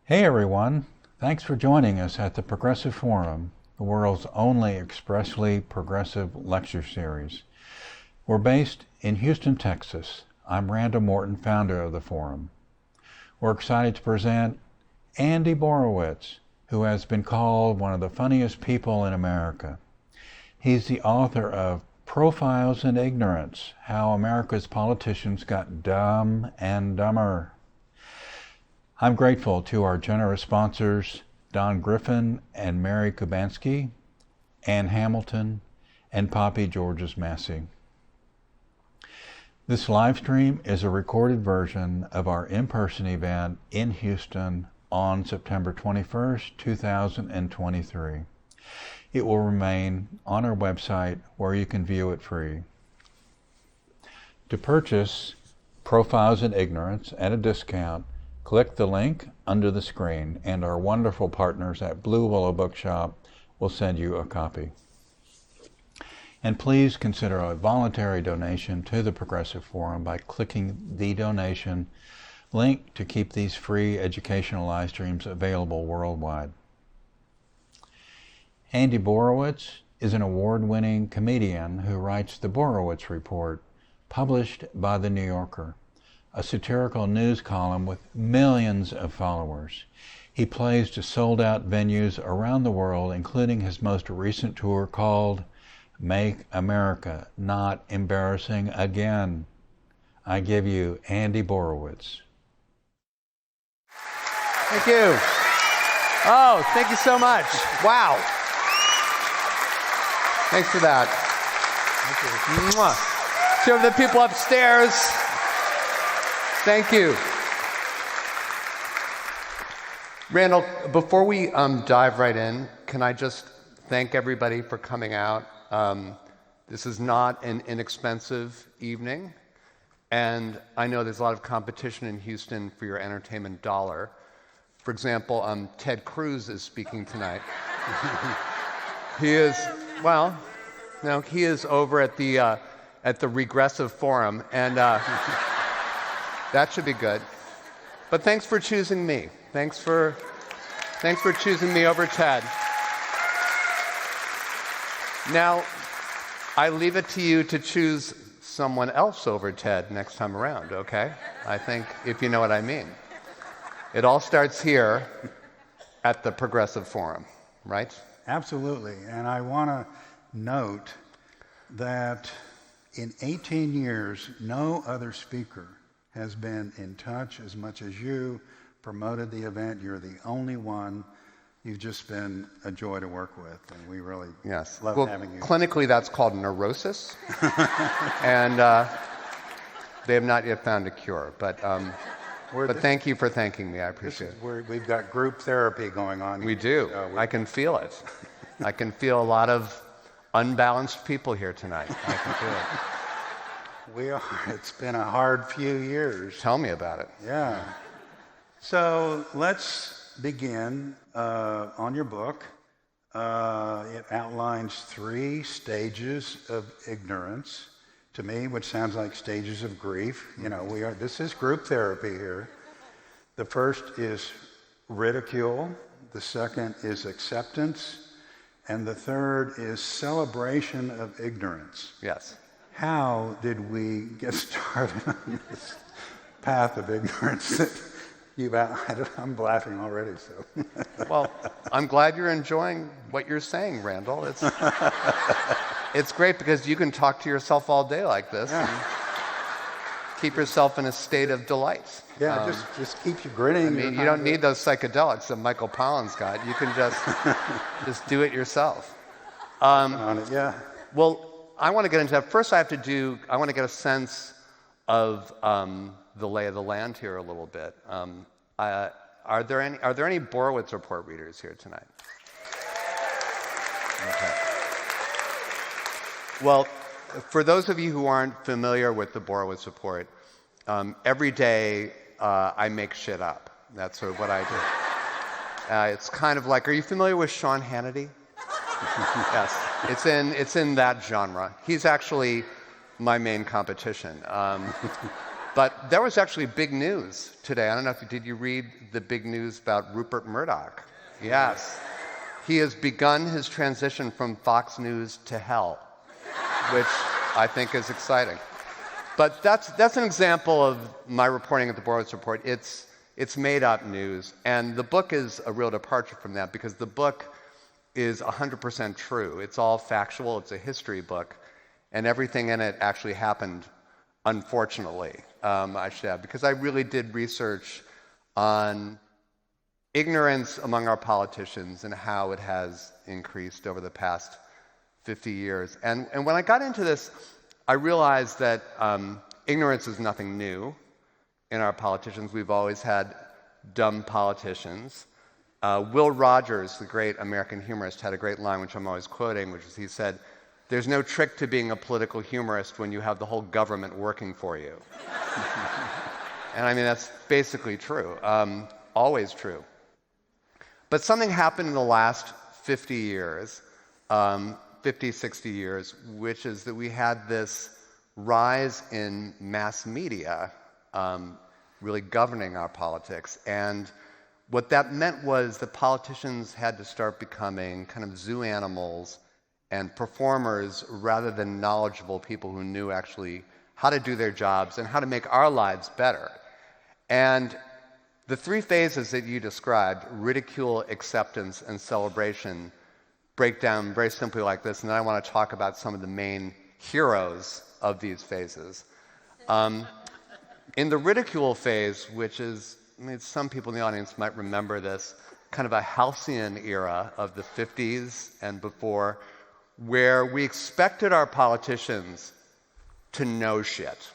Hey everyone, thanks for joining us at the Progressive Forum, the world's only expressly progressive lecture series. We're based in Houston, Texas. I'm Randall Morton, founder of the Forum. We're excited to present Andy Borowitz, who has been called one of the funniest people in America. He's the author of Profiles in Ignorance: How America's Politicians Got Dumb and Dumber. I'm grateful to our generous sponsors, Don Griffin and Mary Kubansky, Ann Hamilton, and Poppy Georges Massey. This live stream is a recorded version of our in-person event in Houston on September 21st, 2023. It will remain on our website where you can view it free. To purchase Profiles in Ignorance at a discount, click the link under the screen, and our wonderful partners at Blue Willow Bookshop will send you a copy. And please consider a voluntary donation to the Progressive Forum by clicking the donation link to keep these free educational live streams available worldwide. Andy Borowitz is an award-winning comedian who writes the Borowitz Report, published by The New Yorker, a satirical news column with millions of followers. He plays to sold-out venues around the world, including his most recent tour called Make America Not Embarrassing Again. I give you Andy Borowitz. Thank you. Oh, thank you so much. Wow. Thanks for that. Thank you. Mwah. To the people upstairs, thank you. Randall, before we dive right in, can I just thank everybody for coming out? This is not an inexpensive evening, and I know there's a lot of competition in Houston for your entertainment dollar. For example, Ted Cruz is speaking tonight. He is, well, no, he is over at the Regressive Forum, and that should be good. But thanks for choosing me. Thanks for choosing me over Ted. Now, I leave it to you to choose someone else over Ted next time around, okay? I think, if you know what I mean. It all starts here at the Progressive Forum, right? Absolutely, and I want to note that in 18 years, no other speaker has been in touch as much as you, promoted the event. You're the only one. You've just been a joy to work with, and we really love having you. Clinically, that's called neurosis, and they have not yet found a cure, but thank you for thanking me. I appreciate it. We've got group therapy going on. We do. I can feel it. I can feel a lot of unbalanced people here tonight. I can feel it. We are. It's been a hard few years. Tell me about it. Yeah. So let's begin on your book. It outlines 3 stages of ignorance, to me, which sounds like stages of grief. You know, this is group therapy here. The first is ridicule. The second is acceptance. And the third is celebration of ignorance. Yes. How did we get started on this path of ignorance that you've outlined? I'm laughing already, so. Well, I'm glad you're enjoying what you're saying, Randall. It's great because you can talk to yourself all day like this and keep yourself in a state of delight. Yeah, just keep you grinning. I mean, you don't need those psychedelics that Michael Palin's got. You can just do it yourself. Well, I want to get into that. First, I want to get a sense of the lay of the land here a little bit. Are there any Borowitz Report readers here tonight? Okay. Well, for those of you who aren't familiar with the Borowitz Report, every day I make shit up. That's sort of what I do. It's kind of like, are you familiar with Sean Hannity? Yes, it's in that genre. He's actually my main competition. But there was actually big news today. I don't know did you read the big news about Rupert Murdoch? Yes. He has begun his transition from Fox News to hell, which I think is exciting. But that's an example of my reporting at the Borowitz Report. It's made up news, and the book is a real departure from that because the book is 100% true. It's all factual. It's a history book, and everything in it actually happened, unfortunately, I should add, because I really did research on ignorance among our politicians and how it has increased over the past 50 years. And when I got into this, I realized that ignorance is nothing new in our politicians. We've always had dumb politicians. Will Rogers, the great American humorist, had a great line, which I'm always quoting, which is he said, "There's no trick to being a political humorist when you have the whole government working for you." And I mean, that's basically true, always true. But something happened in the last 50 years, 50, 60 years, which is that we had this rise in mass media really governing our politics. And what that meant was that politicians had to start becoming kind of zoo animals and performers rather than knowledgeable people who knew actually how to do their jobs and how to make our lives better. And the three phases that you described, ridicule, acceptance, and celebration, break down very simply like this, and then I want to talk about some of the main heroes of these phases. In the ridicule phase, which is, I mean, some people in the audience might remember this, kind of a halcyon era of the 50s and before, where we expected our politicians to know shit.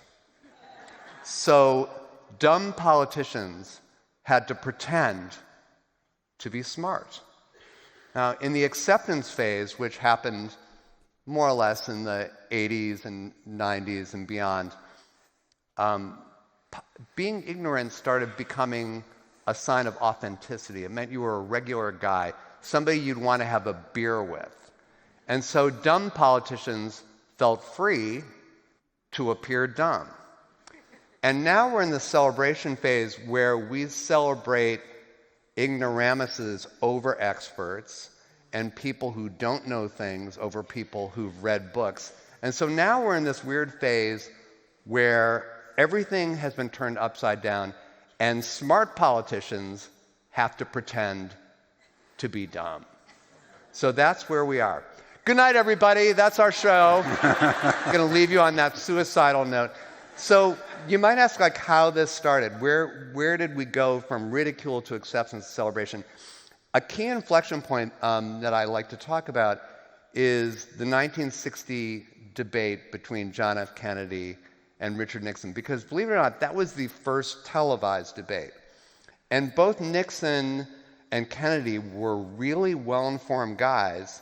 So dumb politicians had to pretend to be smart. Now, in the acceptance phase, which happened more or less in the 80s and 90s and beyond, being ignorant started becoming a sign of authenticity. It meant you were a regular guy, somebody you'd want to have a beer with. And so dumb politicians felt free to appear dumb. And now we're in the celebration phase where we celebrate ignoramuses over experts and people who don't know things over people who've read books. And so now we're in this weird phase where everything has been turned upside down and smart politicians have to pretend to be dumb. So that's where we are. Good night, everybody. That's our show. I'm going to leave you on that suicidal note. So you might ask, like, how this started. Where did we go from ridicule to acceptance to celebration? A key inflection point that I like to talk about is the 1960 debate between John F. Kennedy and Richard Nixon, because believe it or not, that was the first televised debate. And both Nixon and Kennedy were really well-informed guys.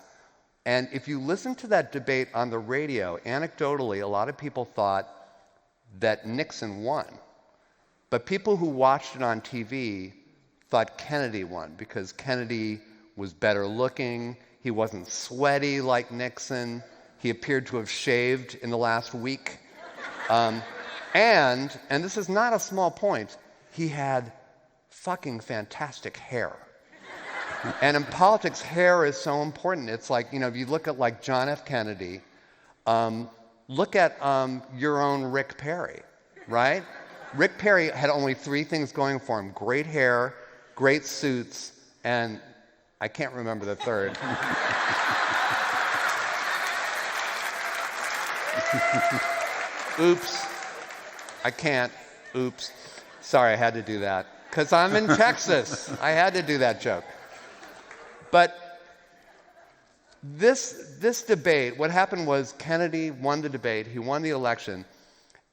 And if you listen to that debate on the radio, anecdotally, a lot of people thought that Nixon won. But people who watched it on TV thought Kennedy won because Kennedy was better looking, he wasn't sweaty like Nixon, he appeared to have shaved in the last week. And this is not a small point, he had fucking fantastic hair. And in politics, hair is so important. It's like, you know, if you look at like John F. Kennedy, look at your own Rick Perry, right? Rick Perry had only three things going for him: great hair, great suits, and I can't remember the third. Oops. I can't. Oops. Sorry, I had to do that. Because I'm in Texas. I had to do that joke. But this debate, what happened was Kennedy won the debate, he won the election,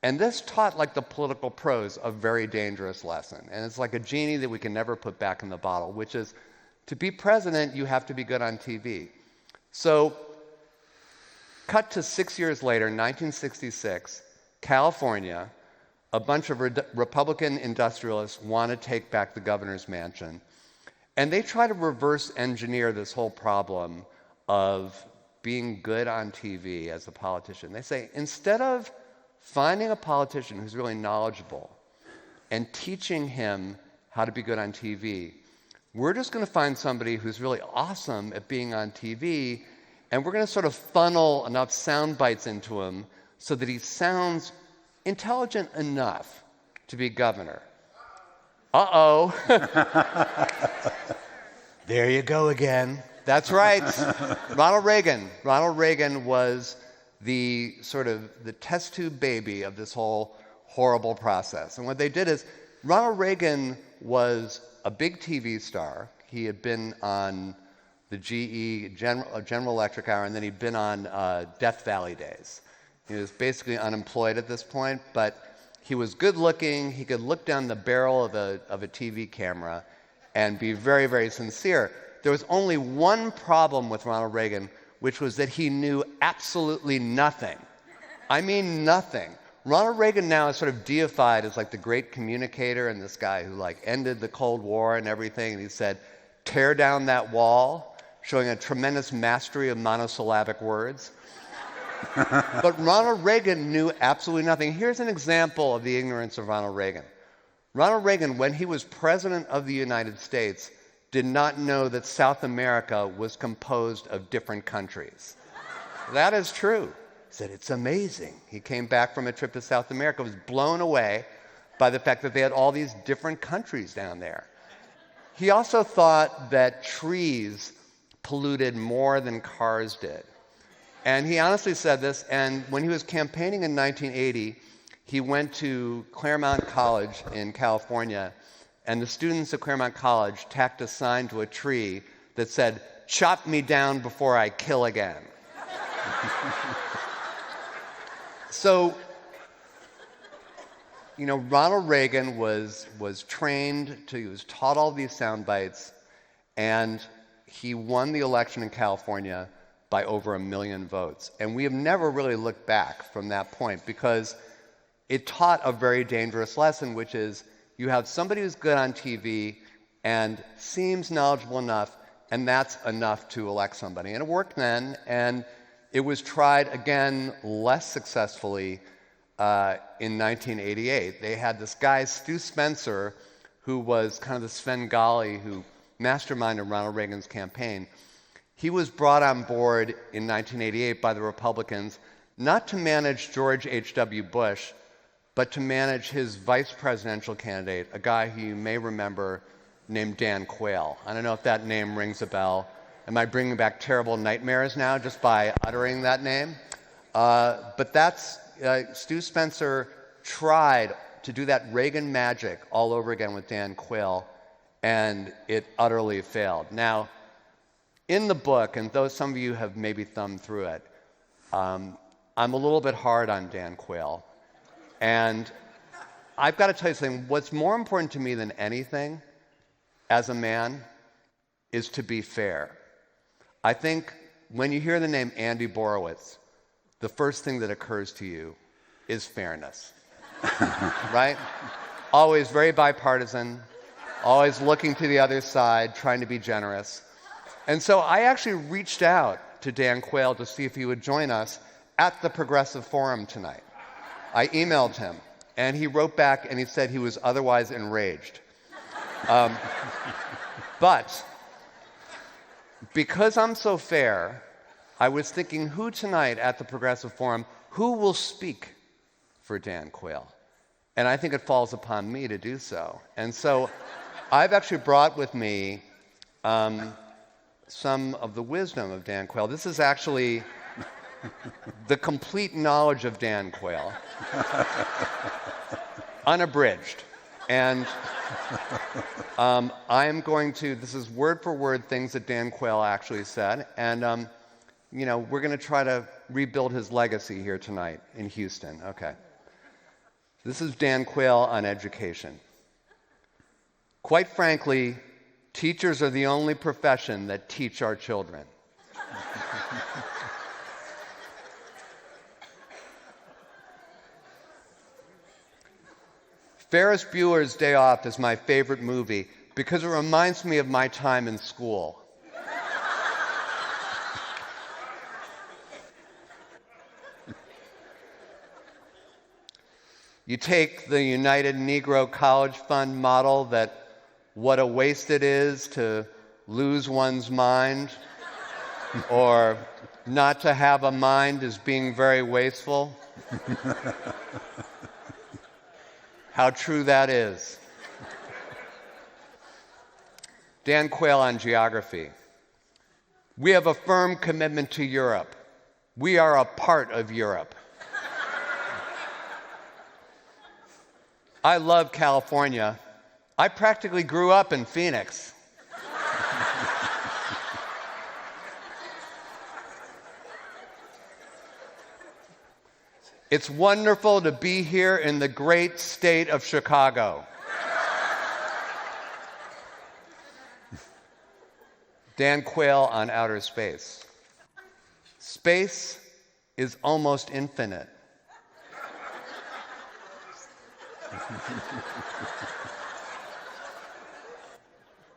and this taught like the political pros a very dangerous lesson. And it's like a genie that we can never put back in the bottle, which is to be president, you have to be good on TV. So cut to 6 years later, 1966, California, a bunch of Republican industrialists want to take back the governor's mansion. And they try to reverse engineer this whole problem of being good on TV as a politician. They say, instead of finding a politician who's really knowledgeable and teaching him how to be good on TV. We're just going to find somebody who's really awesome at being on TV, and we're going to sort of funnel enough sound bites into him so that he sounds intelligent enough to be governor. Uh-oh. There you go again. That's right. Ronald Reagan. Ronald Reagan was the sort of the test tube baby of this whole horrible process. And what they did is, Ronald Reagan was a big TV star. He had been on the GE, General Electric Hour, and then he'd been on Death Valley Days. He was basically unemployed at this point, but he was good looking. He could look down the barrel of a TV camera and be very, very sincere. There was only one problem with Ronald Reagan, which was that he knew absolutely nothing. I mean nothing. Ronald Reagan now is sort of deified as like the great communicator and this guy who like ended the Cold War and everything. And he said, tear down that wall, showing a tremendous mastery of monosyllabic words. But Ronald Reagan knew absolutely nothing. Here's an example of the ignorance of Ronald Reagan. Ronald Reagan, when he was president of the United States, did not know that South America was composed of different countries. That is true. He said, it's amazing. He came back from a trip to South America, was blown away by the fact that they had all these different countries down there. He also thought that trees polluted more than cars did. And he honestly said this, and when he was campaigning in 1980, he went to Claremont College in California, and the students at Claremont College tacked a sign to a tree that said, chop me down before I kill again. So, you know, Ronald Reagan was trained he was taught all these sound bites, and he won the election in California by over 1 million votes. And we have never really looked back from that point, because it taught a very dangerous lesson, which is you have somebody who's good on TV and seems knowledgeable enough, and that's enough to elect somebody. And it worked then, and it was tried again less successfully in 1988. They had this guy, Stu Spencer, who was kind of the Svengali who masterminded Ronald Reagan's campaign. He was brought on board in 1988 by the Republicans, not to manage George H.W. Bush, but to manage his vice presidential candidate, a guy who you may remember named Dan Quayle. I don't know if that name rings a bell. Am I bringing back terrible nightmares now just by uttering that name? But that's, Stu Spencer tried to do that Reagan magic all over again with Dan Quayle, and it utterly failed. Now, in the book, and though some of you have maybe thumbed through it, I'm a little bit hard on Dan Quayle. And I've got to tell you something, what's more important to me than anything as a man is to be fair. I think when you hear the name Andy Borowitz, the first thing that occurs to you is fairness, right? Always very bipartisan, always looking to the other side, trying to be generous. And so I actually reached out to Dan Quayle to see if he would join us at the Progressive Forum tonight. I emailed him, and he wrote back and he said he was otherwise enraged. But because I'm so fair, I was thinking, who tonight at the Progressive Forum, who will speak for Dan Quayle? And I think it falls upon me to do so. And so I've actually brought with me some of the wisdom of Dan Quayle. This is actually the complete knowledge of Dan Quayle, unabridged. And I'm going to, this is word for word things that Dan Quayle actually said, and you know, we're going to try to rebuild his legacy here tonight in Houston. Okay. This is Dan Quayle on education. Quite frankly, teachers are the only profession that teach our children. Ferris Bueller's Day Off is my favorite movie because it reminds me of my time in school. You take the United Negro College Fund model that what a waste it is to lose one's mind, or not to have a mind is being very wasteful. How true that is. Dan Quayle on geography. We have a firm commitment to Europe. We are a part of Europe. I love California. I practically grew up in Phoenix. It's wonderful to be here in the great state of Chicago. Dan Quayle on outer space. Space is almost infinite.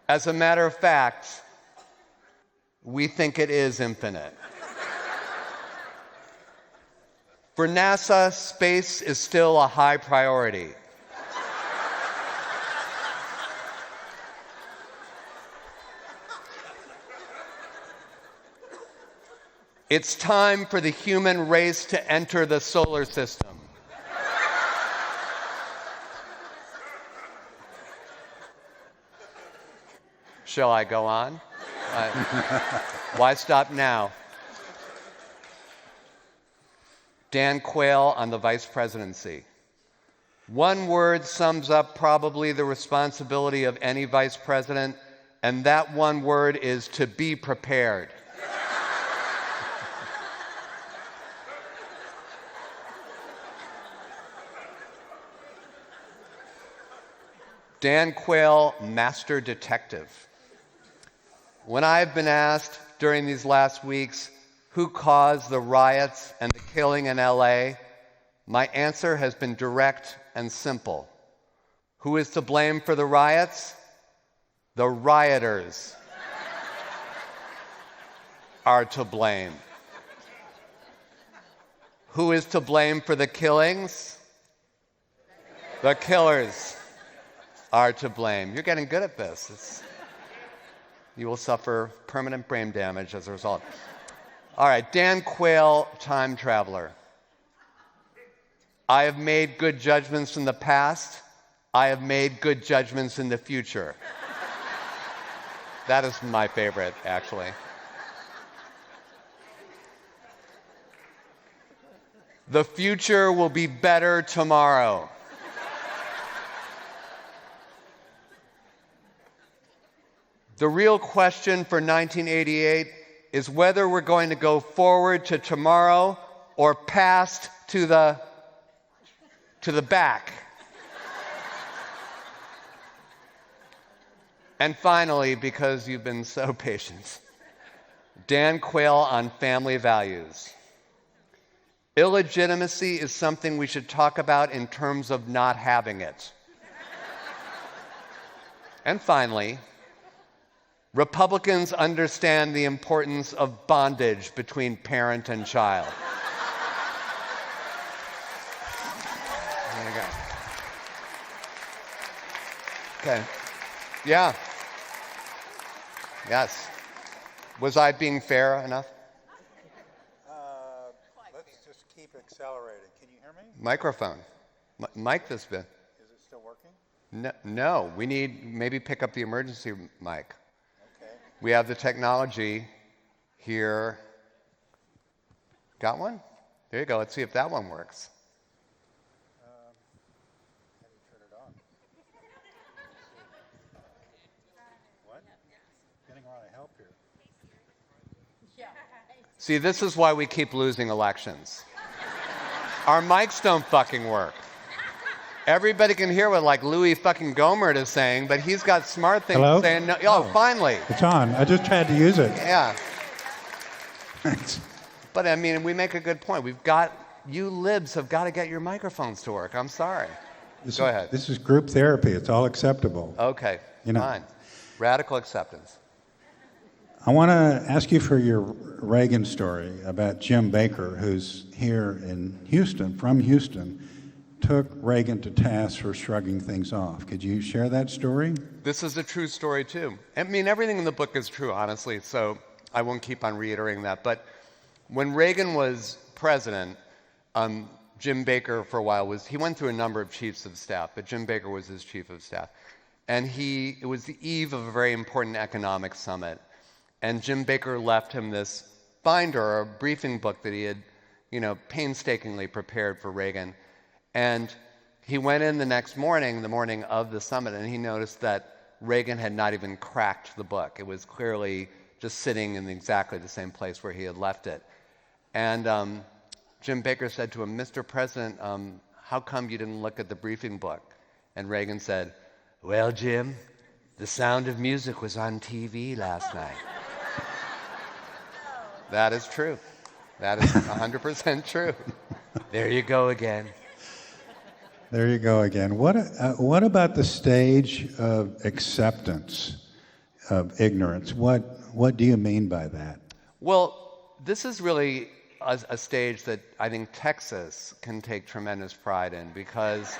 As a matter of fact, we think it is infinite. For NASA, space is still a high priority. It's time for the human race to enter the solar system. Shall I go on? Why stop now? Dan Quayle on the vice presidency. One word sums up probably the responsibility of any vice president, and that one word is to be prepared. Dan Quayle, master detective. When I've been asked during these last weeks who caused the riots and the killing in LA, my answer has been direct and simple. Who is to blame for the riots? The rioters are to blame. Who is to blame for the killings? The killers are to blame. You're getting good at this. You will suffer permanent brain damage as a result. All right, Dan Quayle, time traveler. I have made good judgments in the past. I have made good judgments in the future. That is my favorite, actually. The future will be better tomorrow. The real question for 1988 is whether we're going to go forward to tomorrow or past to the back. And finally, because you've been so patient, Dan Quayle on family values. Illegitimacy is something we should talk about in terms of not having it. And finally, Republicans understand the importance of bondage between parent and child. There you go. Okay. Yeah. Yes. Was I being fair enough? Let's just keep accelerating. Can you hear me? Microphone. Mic this bit. Is it still working? No. We need maybe pick up the emergency mic. Okay. We have the technology here. Got one? There you go. Let's see if that one works. How do you turn it on? What? Getting a lot of help here. See, this is why we keep losing elections. Our mics don't fucking work. Everybody can hear what like Louis fucking Gohmert is saying, but he's got smart things Hello? saying no. Oh, finally. It's on. I just tried to use it. Yeah. Thanks. But I mean, we make a good point. You libs have got to get your microphones to work. I'm sorry. Go ahead. This is group therapy. It's all acceptable. Okay, You know. fine. Radical acceptance. I want to ask you for your Reagan story about Jim Baker, who's here in Houston, from Houston. took Reagan to task for shrugging things off. Could you share that story? This is a true story, too. I mean, everything in the book is true, honestly, so I won't keep on reiterating that. But when Reagan was president, Jim Baker, for a while, he went through a number of chiefs of staff, but Jim Baker was his chief of staff. And it was the eve of a very important economic summit. And Jim Baker left him this binder, a briefing book that he had, painstakingly prepared for Reagan. And he went in the next morning, the morning of the summit, and he noticed that Reagan had not even cracked the book. It was clearly just sitting in exactly the same place where he had left it. And Jim Baker said to him, "Mr. President, how come you didn't look at the briefing book?" And Reagan said, "Well, Jim, The Sound of Music was on TV last night." That is true. That is 100% true. There you go again. There you go again. What about the stage of acceptance of ignorance? What do you mean by that? Well, this is really a stage that I think Texas can take tremendous pride in because,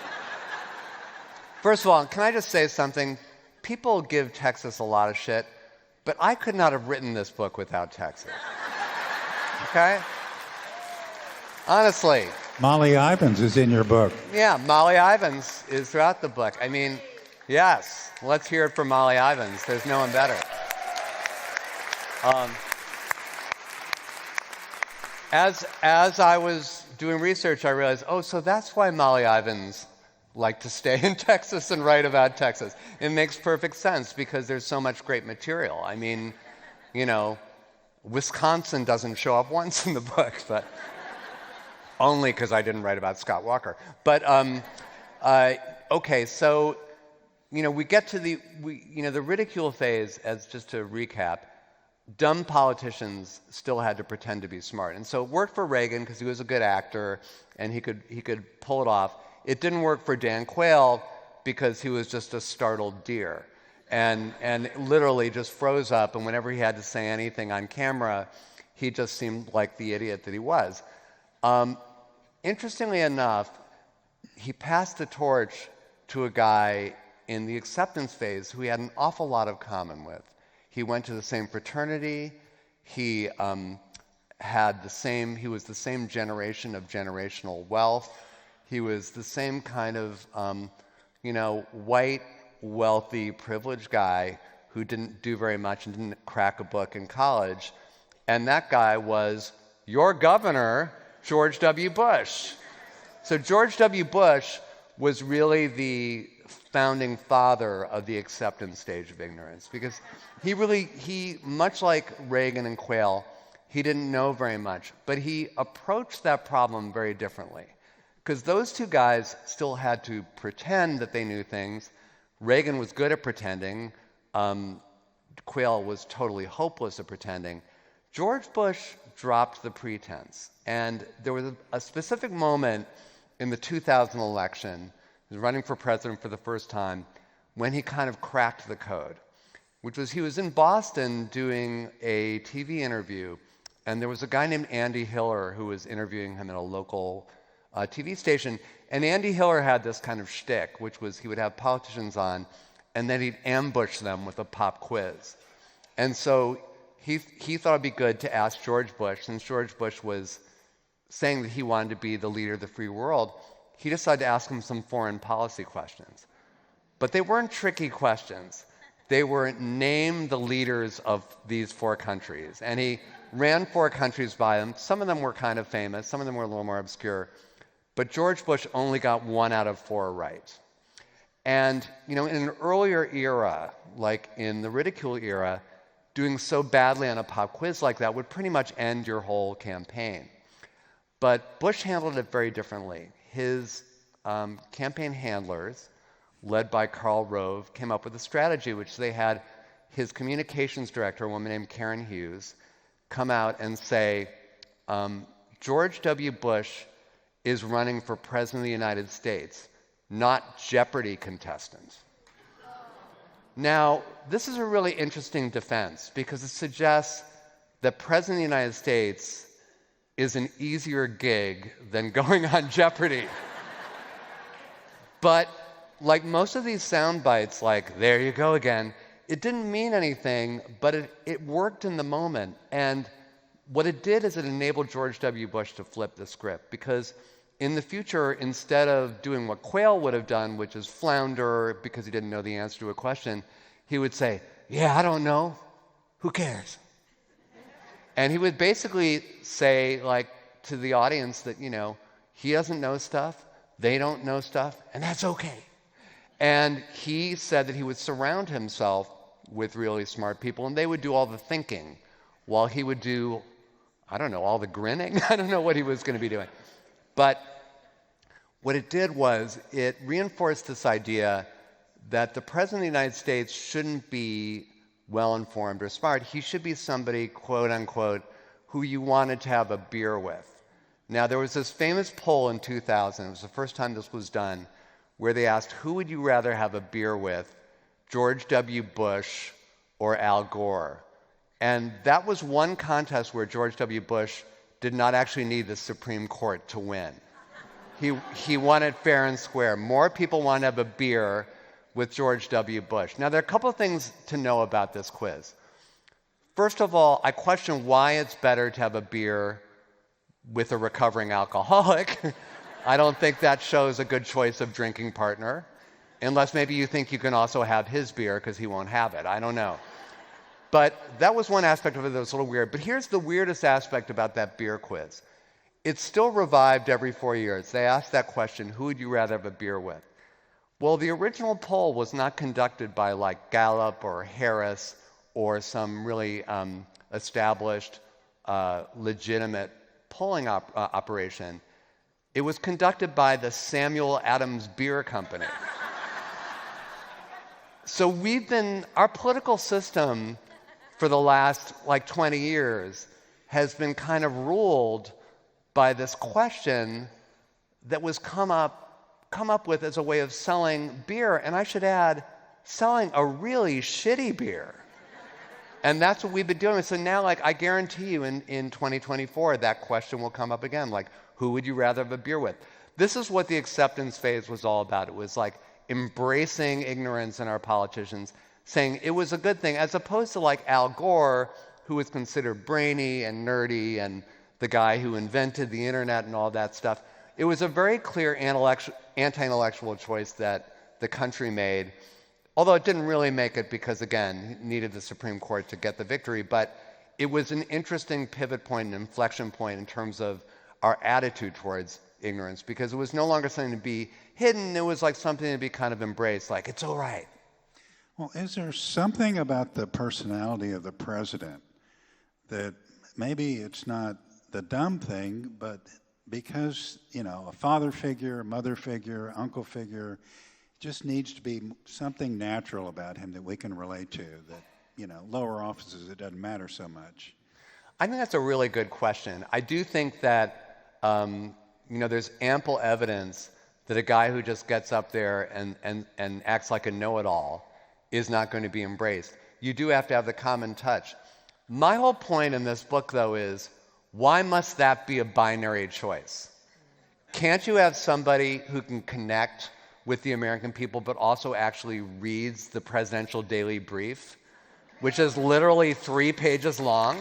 first of all, can I just say something? People give Texas a lot of shit, but I could not have written this book without Texas. Okay? Honestly. Molly Ivins is in your book. Yeah, Molly Ivins is throughout the book. I mean, yes, let's hear it for Molly Ivins. There's no one better. As I was doing research, I realized, so that's why Molly Ivins liked to stay in Texas and write about Texas. It makes perfect sense because there's so much great material. I mean, Wisconsin doesn't show up once in the book, but only because I didn't write about Scott Walker. But okay, so we get to the ridicule phase. As just to recap, dumb politicians still had to pretend to be smart, and so it worked for Reagan because he was a good actor and he could pull it off. It didn't work for Dan Quayle because he was just a startled deer, and literally just froze up. And whenever he had to say anything on camera, he just seemed like the idiot that he was. Interestingly enough, he passed the torch to a guy in the acceptance phase who he had an awful lot of common with. He went to the same fraternity. He was the same generation of generational wealth. He was the same kind of, white, wealthy, privileged guy who didn't do very much and didn't crack a book in college. And that guy was your governor, George W. Bush. So George W. Bush was really the founding father of the acceptance stage of ignorance because he much like Reagan and Quayle, he didn't know very much, but he approached that problem very differently because those two guys still had to pretend that they knew things. Reagan was good at pretending. Quayle was totally hopeless at pretending. George Bush dropped the pretense. And there was a specific moment in the 2000 election, he was running for president for the first time, when he kind of cracked the code, which was he was in Boston doing a TV interview, and there was a guy named Andy Hiller who was interviewing him at a local TV station. And Andy Hiller had this kind of shtick, which was he would have politicians on, and then he'd ambush them with a pop quiz. And so he thought it'd be good to ask George Bush, since George Bush was saying that he wanted to be the leader of the free world, he decided to ask him some foreign policy questions. But they weren't tricky questions. They were name the leaders of these 4 countries. And he ran 4 countries by them. Some of them were kind of famous. Some of them were a little more obscure. But George Bush only got 1 out of 4 right. And, in an earlier era, like in the ridicule era, doing so badly on a pop quiz like that would pretty much end your whole campaign. But Bush handled it very differently. His campaign handlers, led by Karl Rove, came up with a strategy which they had his communications director, a woman named Karen Hughes, come out and say, George W. Bush is running for president of the United States, not Jeopardy contestant. Now, this is a really interesting defense because it suggests that president of the United States is an easier gig than going on Jeopardy. But like most of these sound bites, like, there you go again, it didn't mean anything, but it worked in the moment. And what it did is it enabled George W. Bush to flip the script, because in the future, instead of doing what Quayle would have done, which is flounder because he didn't know the answer to a question, he would say, yeah, I don't know. Who cares? And he would basically say, like, to the audience that, he doesn't know stuff, they don't know stuff, and that's okay. And he said that he would surround himself with really smart people, and they would do all the thinking while he would do, I don't know, all the grinning. I don't know what he was going to be doing. But what it did was it reinforced this idea that the President of the United States shouldn't be well-informed or smart. He should be somebody, quote unquote, who you wanted to have a beer with. Now, there was this famous poll in 2000, it was the first time this was done, where they asked, who would you rather have a beer with, George W. Bush or Al Gore? And that was one contest where George W. Bush did not actually need the Supreme Court to win. He won it fair and square. More people wanted to have a beer with George W. Bush. Now, there are a couple of things to know about this quiz. First of all, I question why it's better to have a beer with a recovering alcoholic. I don't think that shows a good choice of drinking partner, unless maybe you think you can also have his beer because he won't have it. I don't know. But that was one aspect of it that was a little weird. But here's the weirdest aspect about that beer quiz. It's still revived every 4 years. They ask that question, who would you rather have a beer with? Well, the original poll was not conducted by like Gallup or Harris or some really established, legitimate polling operation. It was conducted by the Samuel Adams Beer Company. So our political system for the last 20 years has been kind of ruled by this question that was come up with as a way of selling beer, and I should add, selling a really shitty beer. And that's what we've been doing. So now, I guarantee you in 2024, that question will come up again, who would you rather have a beer with? This is what the acceptance phase was all about. It was embracing ignorance in our politicians, saying it was a good thing, as opposed to Al Gore, who was considered brainy and nerdy and the guy who invented the internet and all that stuff. It was a very clear anti-intellectual choice that the country made, although it didn't really make it because, again, it needed the Supreme Court to get the victory. But it was an interesting pivot point, an inflection point in terms of our attitude towards ignorance, because it was no longer something to be hidden. It was something to be kind of embraced, it's all right. Well, is there something about the personality of the president that maybe it's not the dumb thing, but because, a father figure, a mother figure, uncle figure, just needs to be something natural about him that we can relate to, that, lower offices, it doesn't matter so much? I think that's a really good question. I do think that, there's ample evidence that a guy who just gets up there and acts like a know-it-all is not going to be embraced. You do have to have the common touch. My whole point in this book, though, is why must that be a binary choice? Can't you have somebody who can connect with the American people but also actually reads the presidential daily brief, which is literally 3 pages long?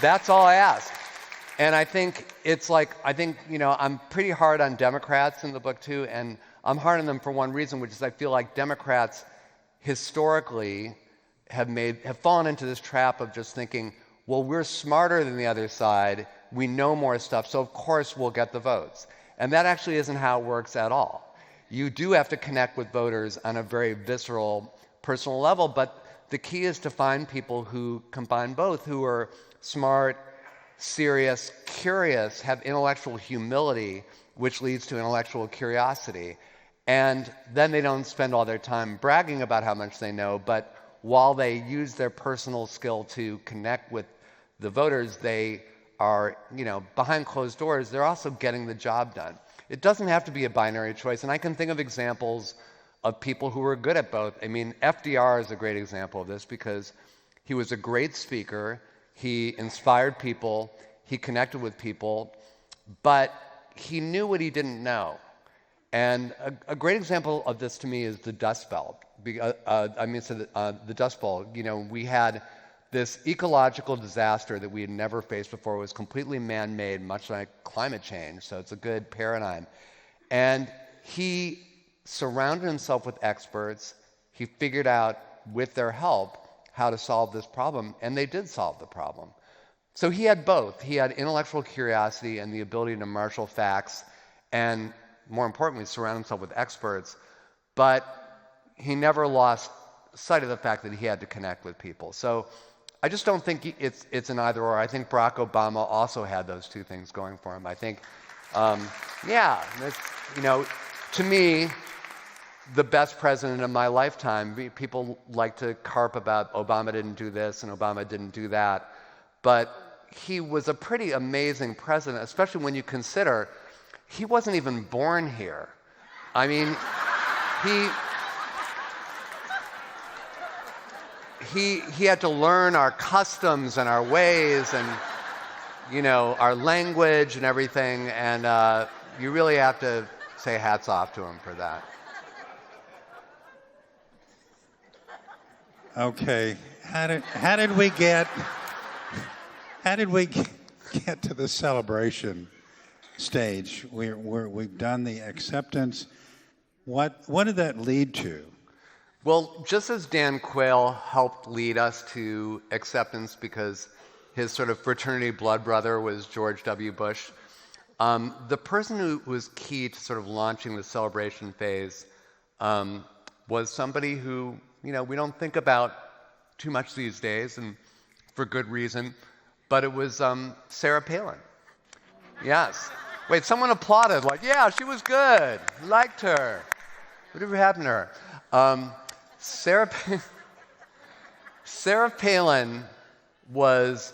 That's all I ask. And I think I'm pretty hard on Democrats in the book too, and I'm hard on them for one reason, which is I feel like Democrats historically have fallen into this trap of just thinking, well, we're smarter than the other side, we know more stuff, so of course we'll get the votes. And that actually isn't how it works at all. You do have to connect with voters on a very visceral, personal level, but the key is to find people who combine both, who are smart, serious, curious, have intellectual humility, which leads to intellectual curiosity. And then they don't spend all their time bragging about how much they know, but while they use their personal skill to connect with the voters, they are, behind closed doors, they're also getting the job done. It doesn't have to be a binary choice, and I can think of examples of people who were good at both. I mean, FDR is a great example of this because he was a great speaker, he inspired people, he connected with people, but he knew what he didn't know. And a great example of this to me is the Dust Belt. The Dust Bowl. You know, we had this ecological disaster that we had never faced before. It was completely man-made, much like climate change, so it's a good paradigm. And he surrounded himself with experts. He figured out, with their help, how to solve this problem, and they did solve the problem. So he had both. He had intellectual curiosity and the ability to marshal facts, and more importantly, surround himself with experts, but he never lost sight of the fact that he had to connect with people. So I just don't think it's an either or. I think Barack Obama also had those two things going for him. I think, to me, the best president of my lifetime. People like to carp about Obama didn't do this and Obama didn't do that, but he was a pretty amazing president, especially when you consider he wasn't even born here. I mean, he had to learn our customs and our ways and, you know, our language and everything, and you really have to say hats off to him for that. Okay, how did we get to the celebration stage? We've done the acceptance. What did that lead to? Well, just as Dan Quayle helped lead us to acceptance because his sort of fraternity blood brother was George W. Bush, the person who was key to sort of launching the celebration phase was somebody who, you know, we don't think about too much these days, and for good reason, but it was Sarah Palin. Yes. Wait, someone applauded, like, yeah, she was good, liked her. Whatever happened to her? Sarah Palin was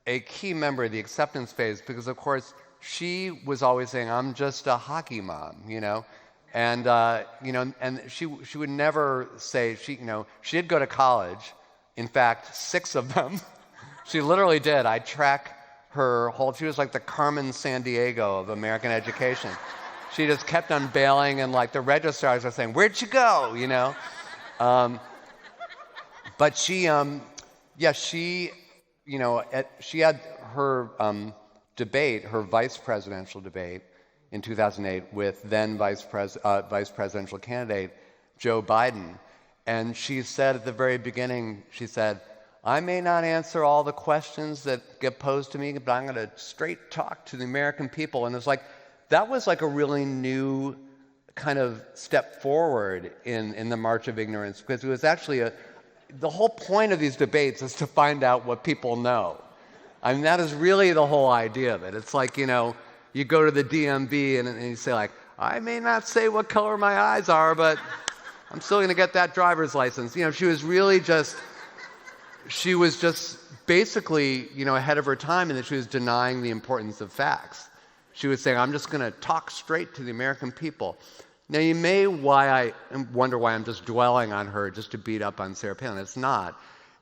a key member of the acceptance phase because, of course, she was always saying, I'm just a hockey mom, you know? And, and she would never say, she did go to college. In fact, 6 of them. She literally did. I track her she was like the Carmen Sandiego of American education. She just kept on bailing, and like the registrars are saying, where'd you go, you know? But she had her debate, her vice presidential debate in 2008 with then vice presidential candidate Joe Biden. And she said at the very beginning, she said, I may not answer all the questions that get posed to me, but I'm going to straight talk to the American people. And it's like, that was like a really new kind of step forward in the March of Ignorance, because it was actually the whole point of these debates is to find out what people know. I mean, that is really the whole idea of it. It's like, you know, you go to the DMV and you say like, I may not say what color my eyes are, but I'm still going to get that driver's license. You know, she was just basically, you know, ahead of her time in that she was denying the importance of facts. She was saying, I'm just going to talk straight to the American people. Now, you may wonder why I'm just dwelling on her just to beat up on Sarah Palin. It's not.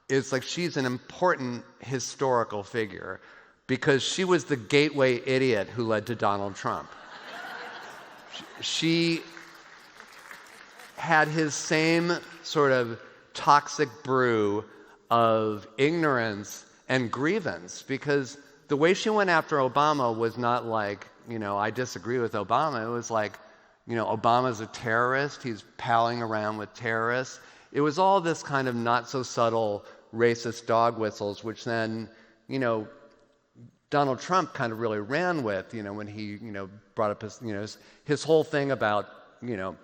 It's like she's an important historical figure because she was the gateway idiot who led to Donald Trump. She had his same sort of toxic brew of ignorance and grievance, because the way she went after Obama was not like, you know, I disagree with Obama. It was like, you know, Obama's a terrorist. He's palling around with terrorists. It was all this kind of not so subtle racist dog whistles, which then, you know, Donald Trump kind of really ran with, you know, when he, you know, brought up his, you know, his whole thing about, you know,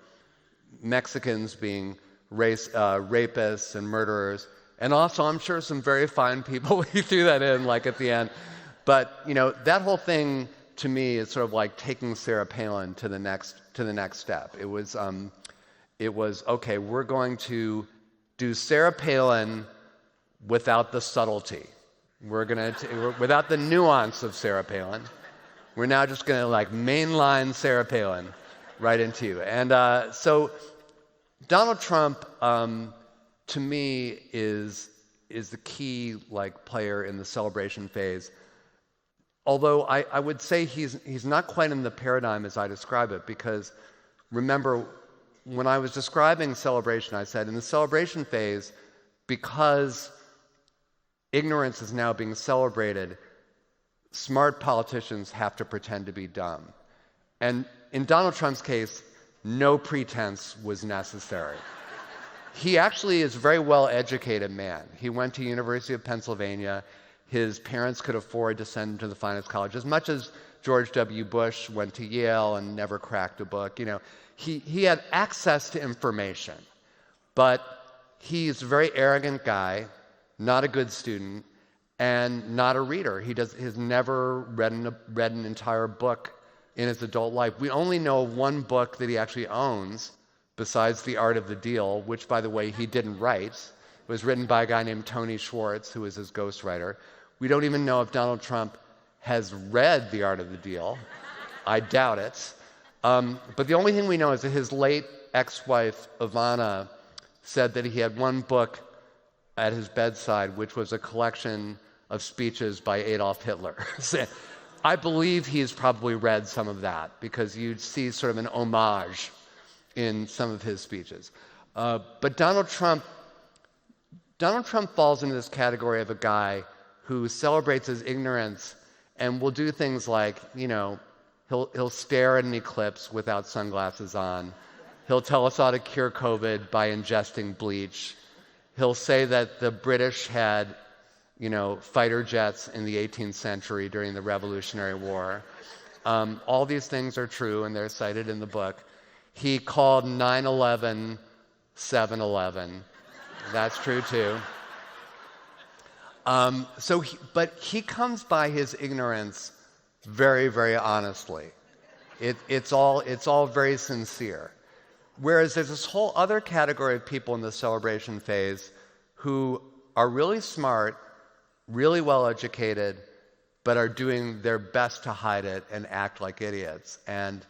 Mexicans being rapists and murderers. And also, I'm sure some very fine people, he threw that in like at the end. But, you know, that whole thing to me is sort of like taking Sarah Palin to the next step. It was okay, we're going to do Sarah Palin without the subtlety. Without the nuance of Sarah Palin. We're now just going to like mainline Sarah Palin right into you. And so Donald Trump, to me, is the key like player in the celebration phase. Although I would say he's not quite in the paradigm as I describe it, because remember, when I was describing celebration, I said in the celebration phase, because ignorance is now being celebrated, smart politicians have to pretend to be dumb. And in Donald Trump's case, no pretense was necessary. He actually is a very well-educated man. He went to University of Pennsylvania. His parents could afford to send him to the finest college, as much as George W. Bush went to Yale and never cracked a book. You know, he had access to information, but he's a very arrogant guy, not a good student, and not a reader. He's never read an entire book in his adult life. We only know one book that he actually owns, besides The Art of the Deal, which, by the way, he didn't write. It was written by a guy named Tony Schwartz, who was his ghostwriter. We don't even know if Donald Trump has read The Art of the Deal. I doubt it. But the only thing we know is that his late ex-wife, Ivana, said that he had one book at his bedside, which was a collection of speeches by Adolf Hitler. I believe he's probably read some of that, because you'd see sort of an homage in some of his speeches. But Donald Trump falls into this category of a guy who celebrates his ignorance and will do things like, you know, he'll stare at an eclipse without sunglasses on. He'll tell us how to cure COVID by ingesting bleach. He'll say that the British had, you know, fighter jets in the 18th century during the Revolutionary War. All these things are true, and they're cited in the book. He called 9/11 7/11. That's true too. But he comes by his ignorance very, very honestly. It's all very sincere. Whereas there's this whole other category of people in the celebration phase who are really smart, really well educated, but are doing their best to hide it and act like idiots. And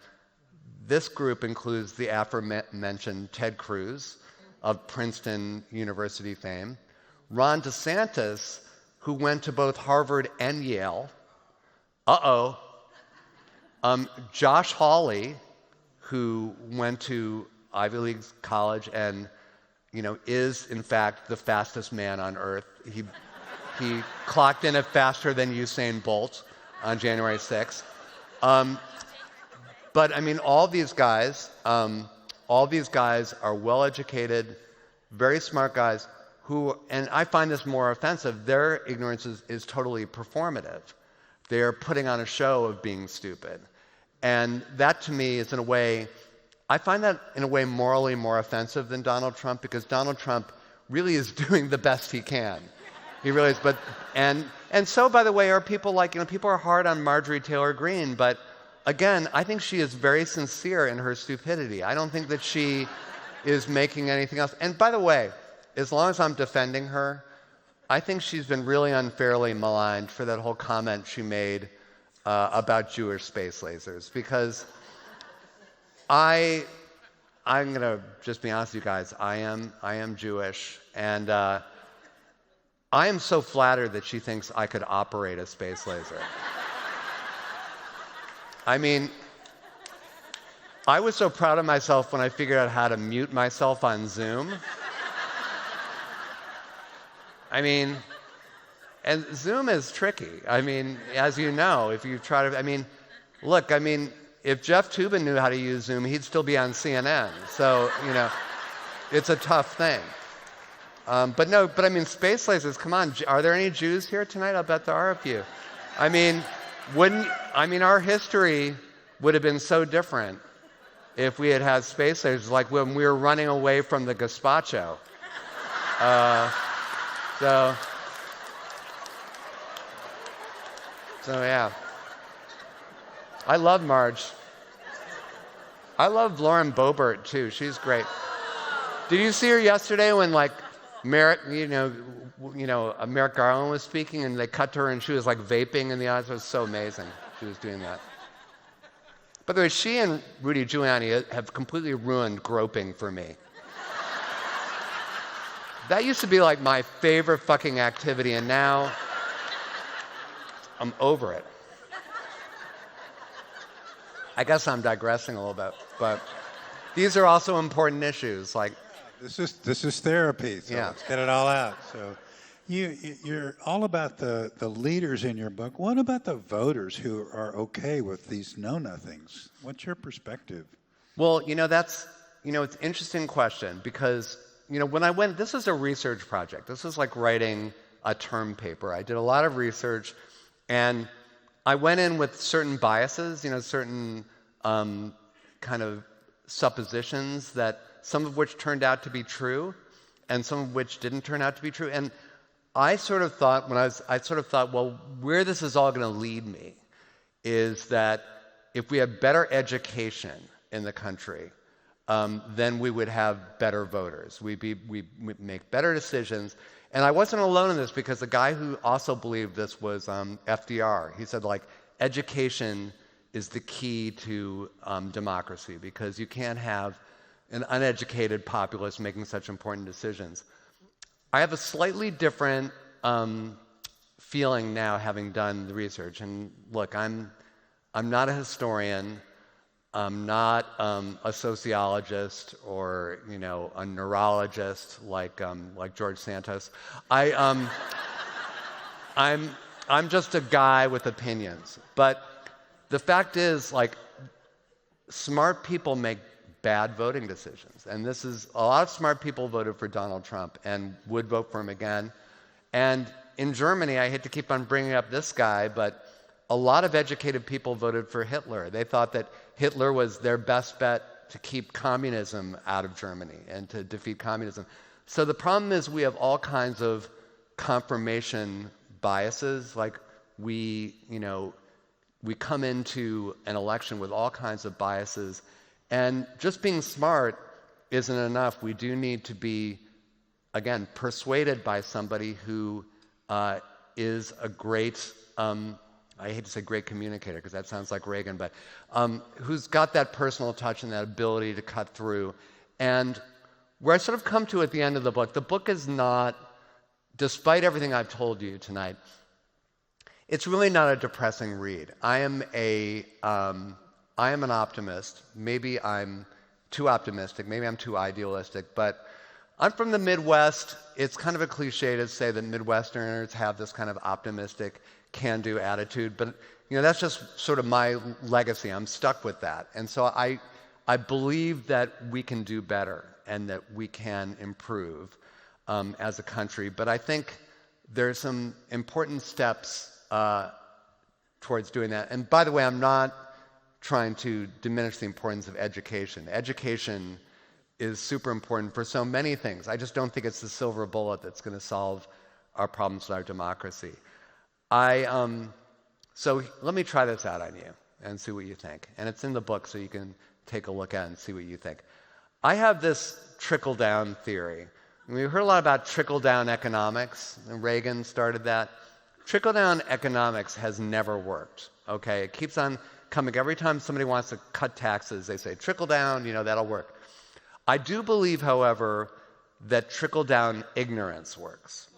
this group includes the aforementioned Ted Cruz of Princeton University fame, Ron DeSantis, who went to both Harvard and Yale, Josh Hawley, who went to Ivy League college and, you know, is in fact the fastest man on earth. He clocked in it faster than Usain Bolt on January 6th. But I mean, all these guys are well-educated, very smart guys who, and I find this more offensive, their ignorance is totally performative. They're putting on a show of being stupid. And that to me is, in a way, I find that in a way morally more offensive than Donald Trump, because Donald Trump really is doing the best he can. He really is. But and so, by the way, are people like, you know, people are hard on Marjorie Taylor Greene, but again, I think she is very sincere in her stupidity. I don't think that she is making anything else. And by the way, as long as I'm defending her, I think she's been really unfairly maligned for that whole comment she made about Jewish space lasers, because I'm going to just be honest with you guys. I am Jewish, and I am so flattered that she thinks I could operate a space laser. I mean, I was so proud of myself when I figured out how to mute myself on Zoom. I mean, and Zoom is tricky. I mean, as you know, if you try to, I mean, look, I mean, if Jeff Toobin knew how to use Zoom, he'd still be on CNN. So, you know, it's a tough thing. But I mean, space lasers, come on. Are there any Jews here tonight? I'll bet there are a few. I mean, our history would have been so different if we had space lasers, like when we were running away from the gazpacho. So yeah. I love Marge. I love Lauren Boebert too. She's great. Did you see her yesterday when Merrick Garland was speaking and they cut to her and she was vaping in the audience? It was so amazing. She was doing that. By the way, she and Rudy Giuliani have completely ruined groping for me. That used to be my favorite fucking activity, and now I'm over it. I guess I'm digressing a little bit, but these are also important issues. Like, This is therapy, so Yeah. let's get it all out. So you're all about the leaders in your book. What about the voters who are okay with these know-nothings? What's your perspective? well, it's an interesting question because, when I went, this is a research project. This is like writing a term paper. I did a lot of research, and I went in with certain biases, certain kind of suppositions that some of which turned out to be true, and some of which didn't turn out to be true. And I sort of thought, well, where this is all going to lead me is that if we have better education in the country, then we would have better voters. We'd make better decisions. And I wasn't alone in this because the guy who also believed this was FDR. He said, education is the key to democracy because you can't have an uneducated populace making such important decisions. I have a slightly different feeling now, having done the research. And look, I'm not a historian. I'm not a sociologist or a neurologist like George Santos. I'm just a guy with opinions. But the fact is, smart people make bad voting decisions. And a lot of smart people voted for Donald Trump and would vote for him again. And in Germany, I hate to keep on bringing up this guy, but a lot of educated people voted for Hitler. They thought that Hitler was their best bet to keep communism out of Germany and to defeat communism. So the problem is we have all kinds of confirmation biases. We come into an election with all kinds of biases. And just being smart isn't enough. We do need to be, again, persuaded by somebody who is a great, I hate to say great communicator because that sounds like Reagan, but who's got that personal touch and that ability to cut through. And where I sort of come to at the end of the book is not, despite everything I've told you tonight, it's really not a depressing read. I am an optimist. Maybe I'm too optimistic. Maybe I'm too idealistic. But I'm from the Midwest. It's kind of a cliche to say that Midwesterners have this kind of optimistic, can-do attitude. But that's just sort of my legacy. I'm stuck with that. And so I believe that we can do better and that we can improve as a country. But I think there's some important steps towards doing that. And by the way, I'm not trying to diminish the importance of education. Education is super important for so many things. I just don't think it's the silver bullet that's going to solve our problems with our democracy. So let me try this out on you and see what you think. And it's in the book, so you can take a look at it and see what you think. I have this trickle-down theory. We heard a lot about trickle-down economics, and Reagan started that. Trickle-down economics has never worked, okay? It keeps on coming. Every time somebody wants to cut taxes, they say, trickle-down, that'll work. I do believe, however, that trickle-down ignorance works.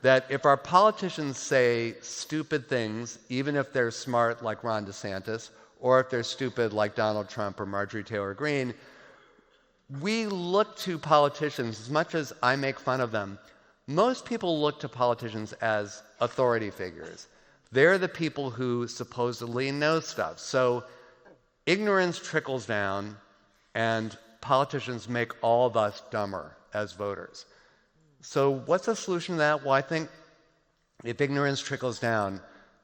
That if our politicians say stupid things, even if they're smart like Ron DeSantis, or if they're stupid like Donald Trump or Marjorie Taylor Greene, we look to politicians, as much as I make fun of them, most people look to politicians as authority figures. They're the people who supposedly know stuff. So ignorance trickles down, and politicians make all of us dumber as voters. So what's the solution to that? Well, I think if ignorance trickles down,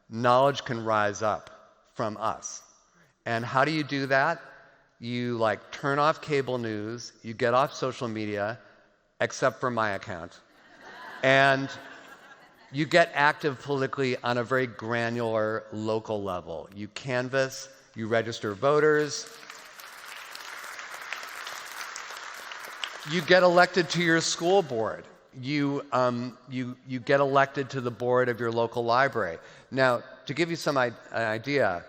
knowledge can rise up from us. And how do you do that? You turn off cable news, you get off social media, except for my account, and you get active politically on a very granular local level. You canvass, you register voters, you get elected to your school board. You get elected to the board of your local library. Now, to give you some idea,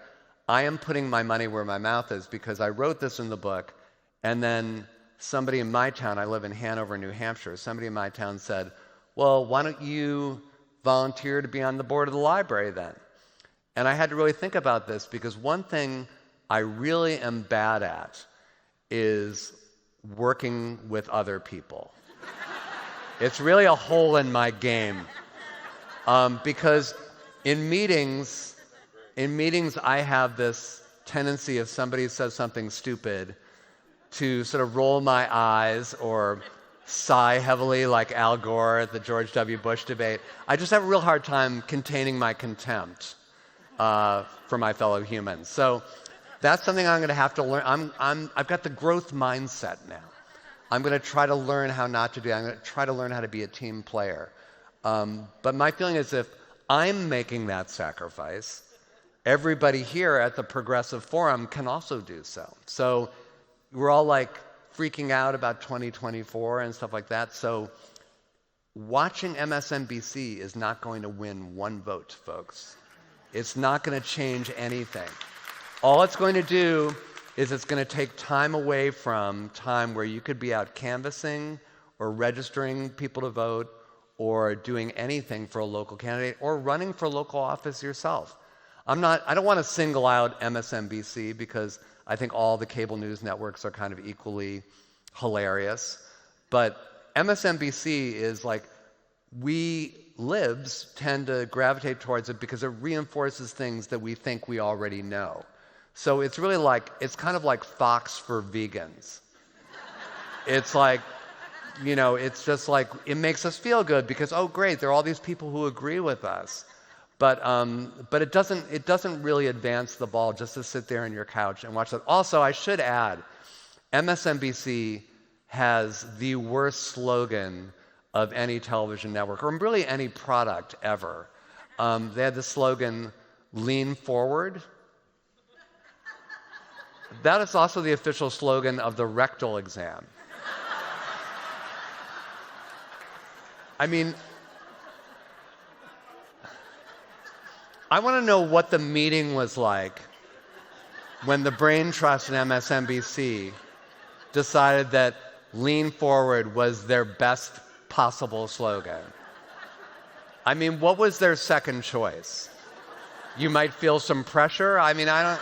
I am putting my money where my mouth is because I wrote this in the book, and then somebody in my town, I live in Hanover, New Hampshire, somebody in my town said, well, why don't you volunteer to be on the board of the library then? And I had to really think about this because one thing I really am bad at is working with other people. It's really a hole in my game. Because in meetings, I have this tendency, if somebody says something stupid, to sort of roll my eyes or sigh heavily like Al Gore at the George W. Bush debate. I just have a real hard time containing my contempt for my fellow humans. So that's something I'm going to have to learn. I've got the growth mindset now. I'm going to try to learn how not to do that. I'm going to try to learn how to be a team player. But my feeling is if I'm making that sacrifice, everybody here at the Progressive Forum can also do so. So we're all like freaking out about 2024 and stuff like that. So watching MSNBC is not going to win one vote, folks. It's not going to change anything. All it's going to do is it's going to take time away from time where you could be out canvassing or registering people to vote or doing anything for a local candidate or running for local office yourself. I don't want to single out MSNBC because I think all the cable news networks are kind of equally hilarious. But MSNBC is like, we libs tend to gravitate towards it because it reinforces things that we think we already know. So it's really like, it's kind of like Fox for vegans. It's like, you know, it's just like, it makes us feel good because, oh great, there are all these people who agree with us. But it doesn't really advance the ball just to sit there on your couch and watch that. Also, I should add, MSNBC has the worst slogan of any television network, or really any product ever. They had the slogan, "Lean forward." That is also the official slogan of the rectal exam. I mean, I want to know what the meeting was like when the brain trust in MSNBC decided that lean forward was their best possible slogan. I mean, what was their second choice? You might feel some pressure? I mean, I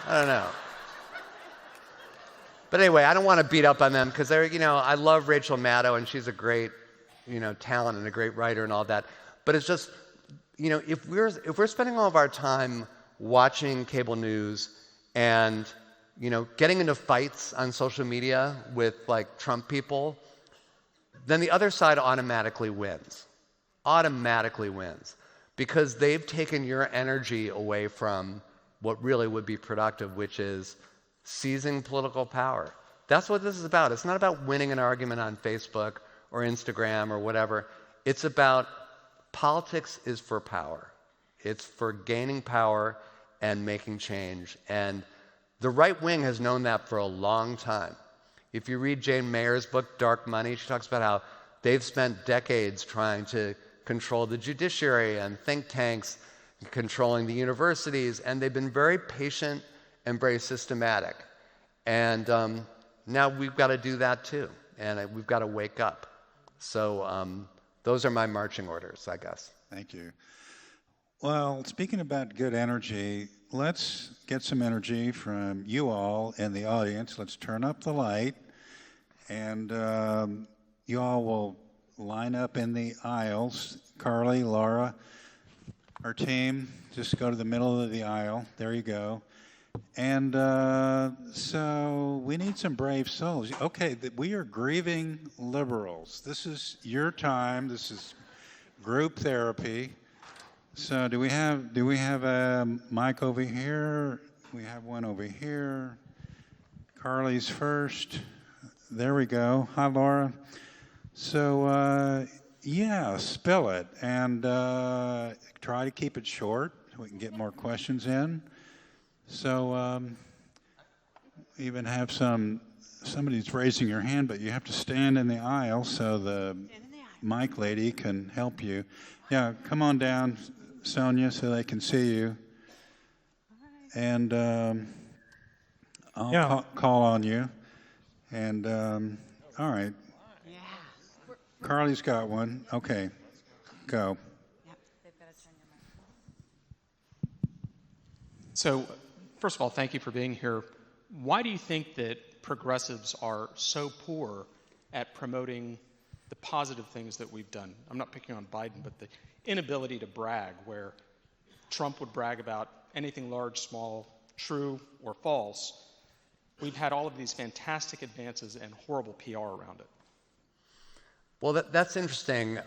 don't know. But anyway, I don't want to beat up on them because they're, you know, I love Rachel Maddow and she's a great, you know, talent and a great writer and all that. But it's just, you know, if we're spending all of our time watching cable news and, you know, getting into fights on social media with like Trump people, then the other side automatically wins. Automatically wins. Because they've taken your energy away from what really would be productive, which is seizing political power. That's what this is about. It's not about winning an argument on Facebook or Instagram or whatever. It's about politics is for power. It's for gaining power and making change. And the right wing has known that for a long time. If you read Jane Mayer's book, Dark Money, she talks about how they've spent decades trying to control the judiciary and think tanks, controlling the universities, and they've been very patient and very systematic. And now we've got to do that too, and we've got to wake up. So those are my marching orders, I guess. Thank you. Well, speaking about good energy, let's get some energy from you all in the audience. Let's turn up the light, and you all will line up in the aisles. Carly, Laura, our team, just go to the middle of the aisle. There you go. And so we need some brave souls. Okay, we are grieving liberals. This is your time. This is group therapy. So do we have a mic over here? We have one over here. Carly's first. There we go. Hi, Laura. So yeah, spill it and try to keep it short so we can get more questions in. So even have somebody's raising your hand, but you have to stand in the aisle so the mic lady can help you. Yeah, come on down, Sonia, so they can see you. And I'll call on you. And all right. Yeah. Carly's got one. Okay, go. Yep, they've got to turn your mic. So, first of all, thank you for being here. why do you think that progressives are so poor at promoting the positive things that we've done? I'm not picking on Biden, but the inability to brag, where Trump would brag about anything large, small, true, or false. We've had all of these fantastic advances and horrible PR around it. Well, that's interesting.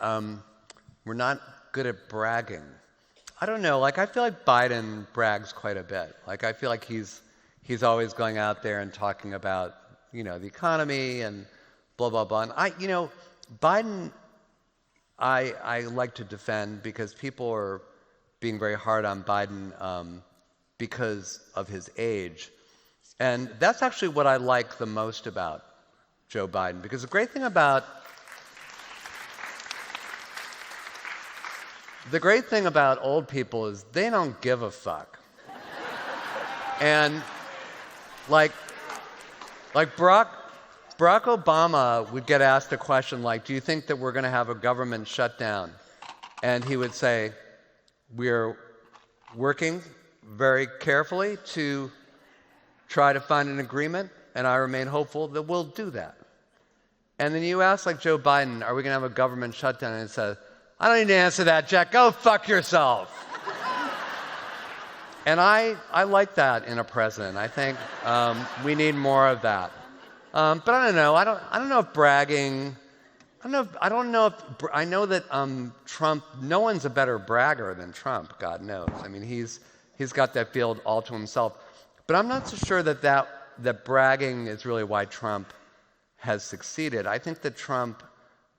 We're not good at bragging. I don't know. Like, I feel like Biden brags quite a bit. Like, I feel like he's always going out there and talking about, the economy and blah, blah, blah. And Biden, I like to defend because people are being very hard on Biden because of his age. And that's actually what I like the most about Joe Biden, because the great thing about old people is they don't give a fuck. And like Barack Obama would get asked a question like, do you think that we're going to have a government shutdown? And he would say, we're working very carefully to try to find an agreement, and I remain hopeful that we'll do that. And then you ask like Joe Biden, are we going to have a government shutdown? And he says, I don't need to answer that, Jack. Go fuck yourself. And I like that in a president. I think we need more of that. But I don't know. I don't know if bragging. I know that Trump. No one's a better bragger than Trump. God knows. I mean, he's got that field all to himself. But I'm not so sure that bragging is really why Trump has succeeded. I think that Trump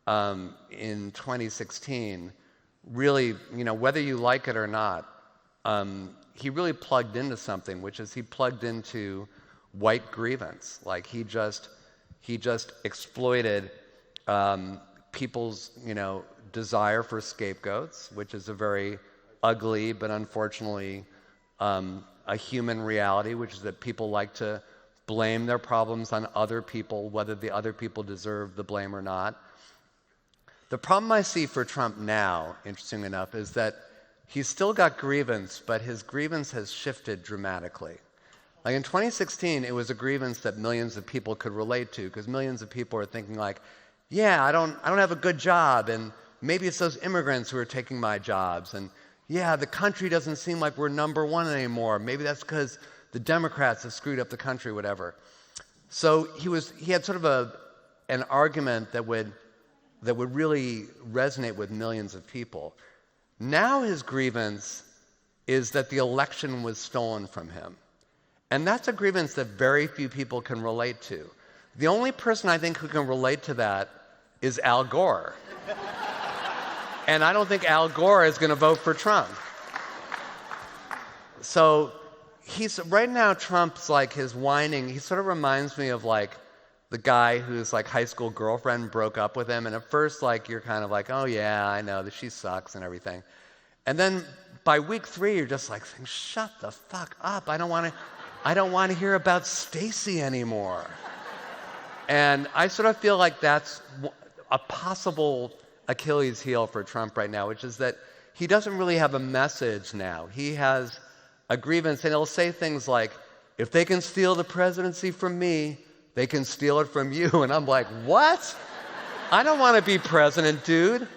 in 2016 really, whether you like it or not, he really plugged into something, which is he plugged into white grievance. Like he just exploited people's, desire for scapegoats, which is a very ugly but unfortunately a human reality, which is that people like to blame their problems on other people, whether the other people deserve the blame or not. The problem I see for Trump now, interesting enough, is that he's still got grievance, but his grievance has shifted dramatically. Like in 2016, it was a grievance that millions of people could relate to, because millions of people are thinking like, yeah, I don't have a good job, and maybe it's those immigrants who are taking my jobs, and yeah, the country doesn't seem like we're number one anymore. Maybe that's because the Democrats have screwed up the country, whatever. So he had sort of an argument that would really resonate with millions of people. Now his grievance is that the election was stolen from him. And that's a grievance that very few people can relate to. The only person I think who can relate to that is Al Gore. And I don't think Al Gore is going to vote for Trump. So right now Trump's like his whining, he sort of reminds me of like the guy whose like high school girlfriend broke up with him, and at first like you're kind of like, oh yeah, I know that she sucks and everything. And then by week 3 you're just like, shut the fuck up. I don't want to hear about Stacey anymore. And I sort of feel like that's a possible Achilles heel for Trump right now, which is that he doesn't really have a message now. He has a grievance, and he'll say things like, if they can steal the presidency from me, they can steal it from you. And I'm like, what? I don't want to be president, dude.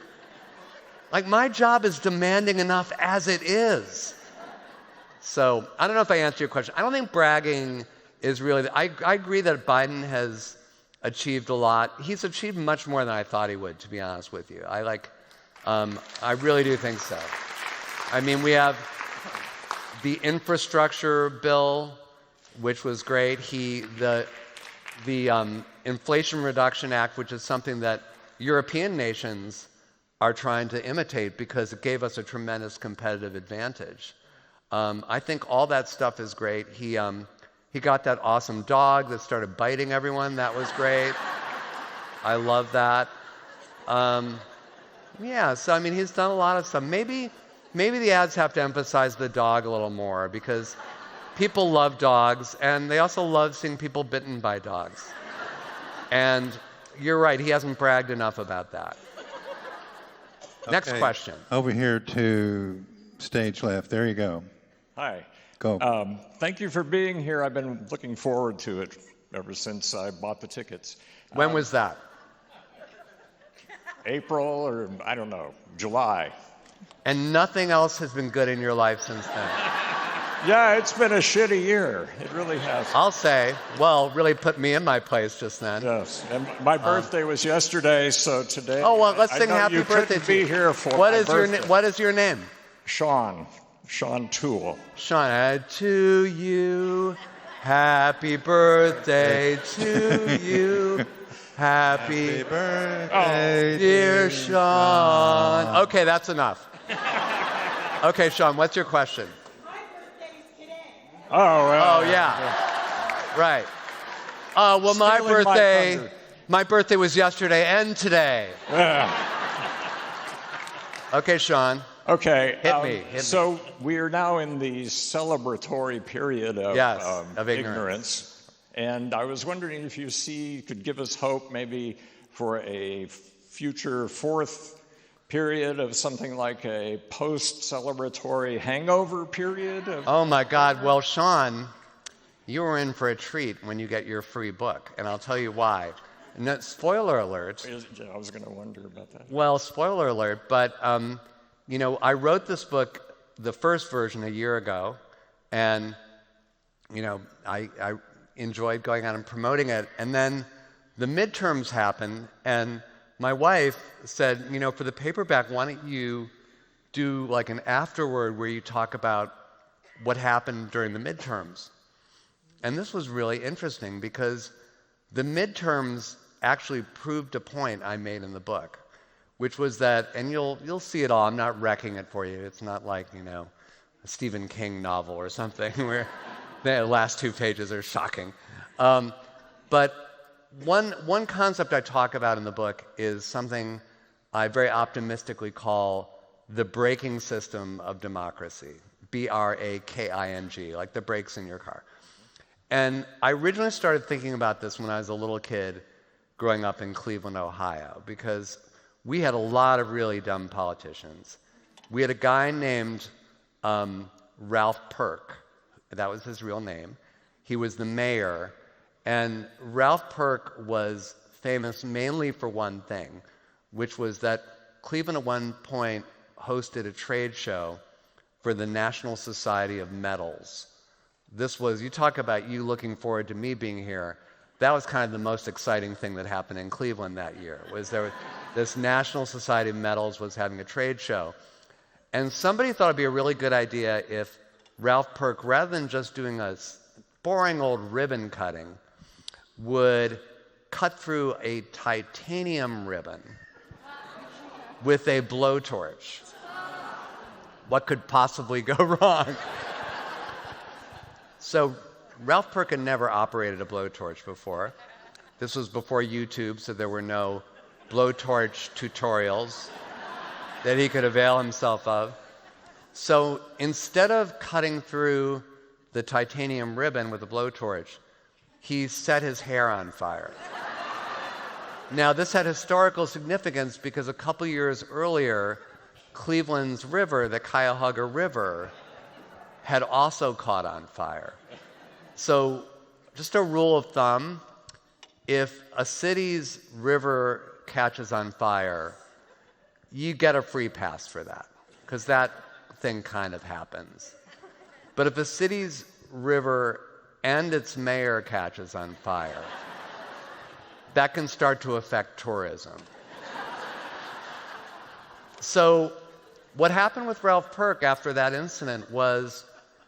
Like, my job is demanding enough as it is. So I don't know if I answered your question. I don't think bragging is really, I agree that Biden has achieved a lot. He's achieved much more than I thought he would, to be honest with you. I really do think so. I mean, we have the infrastructure bill, which was great. The Inflation Reduction Act, which is something that European nations are trying to imitate because it gave us a tremendous competitive advantage. I think all that stuff is great. He got that awesome dog that started biting everyone. That was great. I love that. Yeah, so I mean, he's done a lot of stuff. Maybe the ads have to emphasize the dog a little more, because people love dogs, and they also love seeing people bitten by dogs. And you're right, he hasn't bragged enough about that. Okay. Next question. Over here to stage left. There you go. Hi. Go. Thank you for being here. I've been looking forward to it ever since I bought the tickets. When was that? April or, I don't know, July. And nothing else has been good in your life since then. Yeah, it's been a shitty year. It really has. I'll say, well, really put me in my place just then. Yes, and my birthday was yesterday, so today. Oh, well, let's I sing know happy you birthday couldn't to you. be here for What my is your birthday. What is your name? Sean Toole. Sean, to you, happy birthday to you. Happy birthday, dear Sean. Okay, that's enough. Okay, Sean, what's your question? My birthday's today. Oh, well. Oh, yeah. Right. Well, my Stealing my birthday, thunder. my birthday was yesterday and today. Okay, Sean. Okay. Hit me. So we are now in the celebratory period of, Yes, of ignorance. And I was wondering if you could give us hope maybe for a future fourth period of something like a post-celebratory hangover period? Oh, my God. Well, Sean, you were in for a treat when you get your free book, and I'll tell you why. No, spoiler alert. I was going to wonder about that. Well, spoiler alert, but, you know, I wrote this book, the first version, a year ago, and, you know, I enjoyed going out and promoting it, and then the midterms happened, and my wife said, you know, for the paperback, why don't you do like an afterword where you talk about what happened during the midterms? And this was really interesting because the midterms actually proved a point I made in the book, which was that, and you'll see it all, I'm not wrecking it for you, it's not like, you know, a Stephen King novel or something where the last 2 pages are shocking. But one concept I talk about in the book is something I very optimistically call the braking system of democracy, B-R-A-K-I-N-G, like the brakes in your car. And I originally started thinking about this when I was a little kid growing up in Cleveland, Ohio, because we had a lot of really dumb politicians. We had a guy named Ralph Perk. That was his real name. He was the mayor. And Ralph Perk was famous mainly for one thing, which was that Cleveland at one point hosted a trade show for the National Society of Metals. This was, you talk about you looking forward to me being here, that was kind of the most exciting thing that happened in Cleveland that year, was this National Society of Metals was having a trade show. And somebody thought it'd be a really good idea if Ralph Perk, rather than just doing a boring old ribbon cutting, would cut through a titanium ribbon with a blowtorch. What could possibly go wrong? So Ralph Perk had never operated a blowtorch before. This was before YouTube, so there were no blowtorch tutorials that he could avail himself of. So instead of cutting through the titanium ribbon with a blowtorch, he set his hair on fire. Now, this had historical significance because a couple years earlier, Cleveland's river, the Cuyahoga River, had also caught on fire. So, just a rule of thumb, if a city's river catches on fire, you get a free pass for that, because that thing kind of happens. But if a city's river and its mayor catches on fire, that can start to affect tourism. So what happened with Ralph Perk after that incident was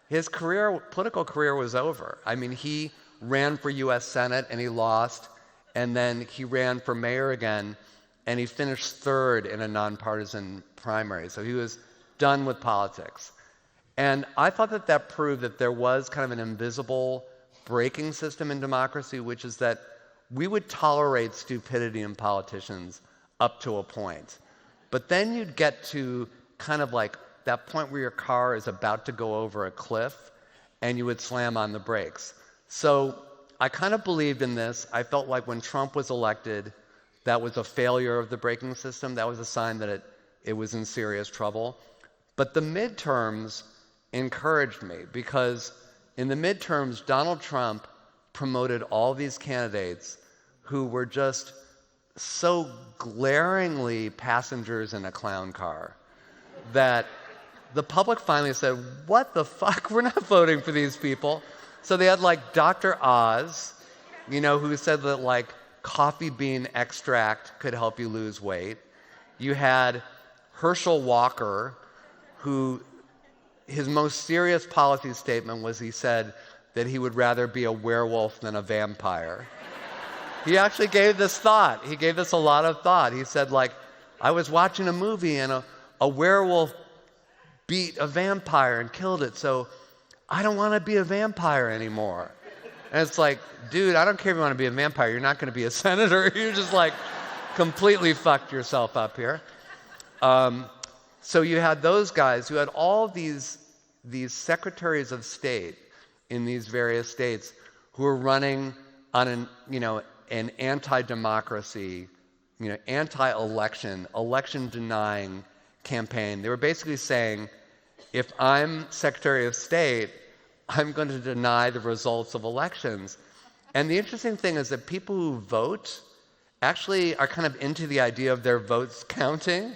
his political career was over. I mean, he ran for U.S. Senate and he lost, and then he ran for mayor again, and he finished third in a nonpartisan primary. So he was done with politics. And I thought that proved that there was kind of an invisible braking system in democracy, which is that we would tolerate stupidity in politicians up to a point. But then you'd get to kind of like that point where your car is about to go over a cliff and you would slam on the brakes. So I kind of believed in this. I felt like when Trump was elected, that was a failure of the braking system. That was a sign that it was in serious trouble. But the midterms encouraged me, because in the midterms, Donald Trump promoted all these candidates who were just so glaringly passengers in a clown car that the public finally said, what the fuck? We're not voting for these people. So they had like Dr. Oz, who said that like coffee bean extract could help you lose weight. You had Herschel Walker, who his most serious policy statement was he said that he would rather be a werewolf than a vampire. He actually gave this thought. He gave this a lot of thought. He said, like, I was watching a movie and a werewolf beat a vampire and killed it, so I don't want to be a vampire anymore. And it's like, dude, I don't care if you want to be a vampire. You're not going to be a senator. You're just like completely fucked yourself up here. So you had those guys. You had all these secretaries of state in these various states who were running on an anti-democracy, anti-election, election-denying campaign. They were basically saying, if I'm Secretary of State, I'm going to deny the results of elections. And the interesting thing is that people who vote actually are kind of into the idea of their votes counting.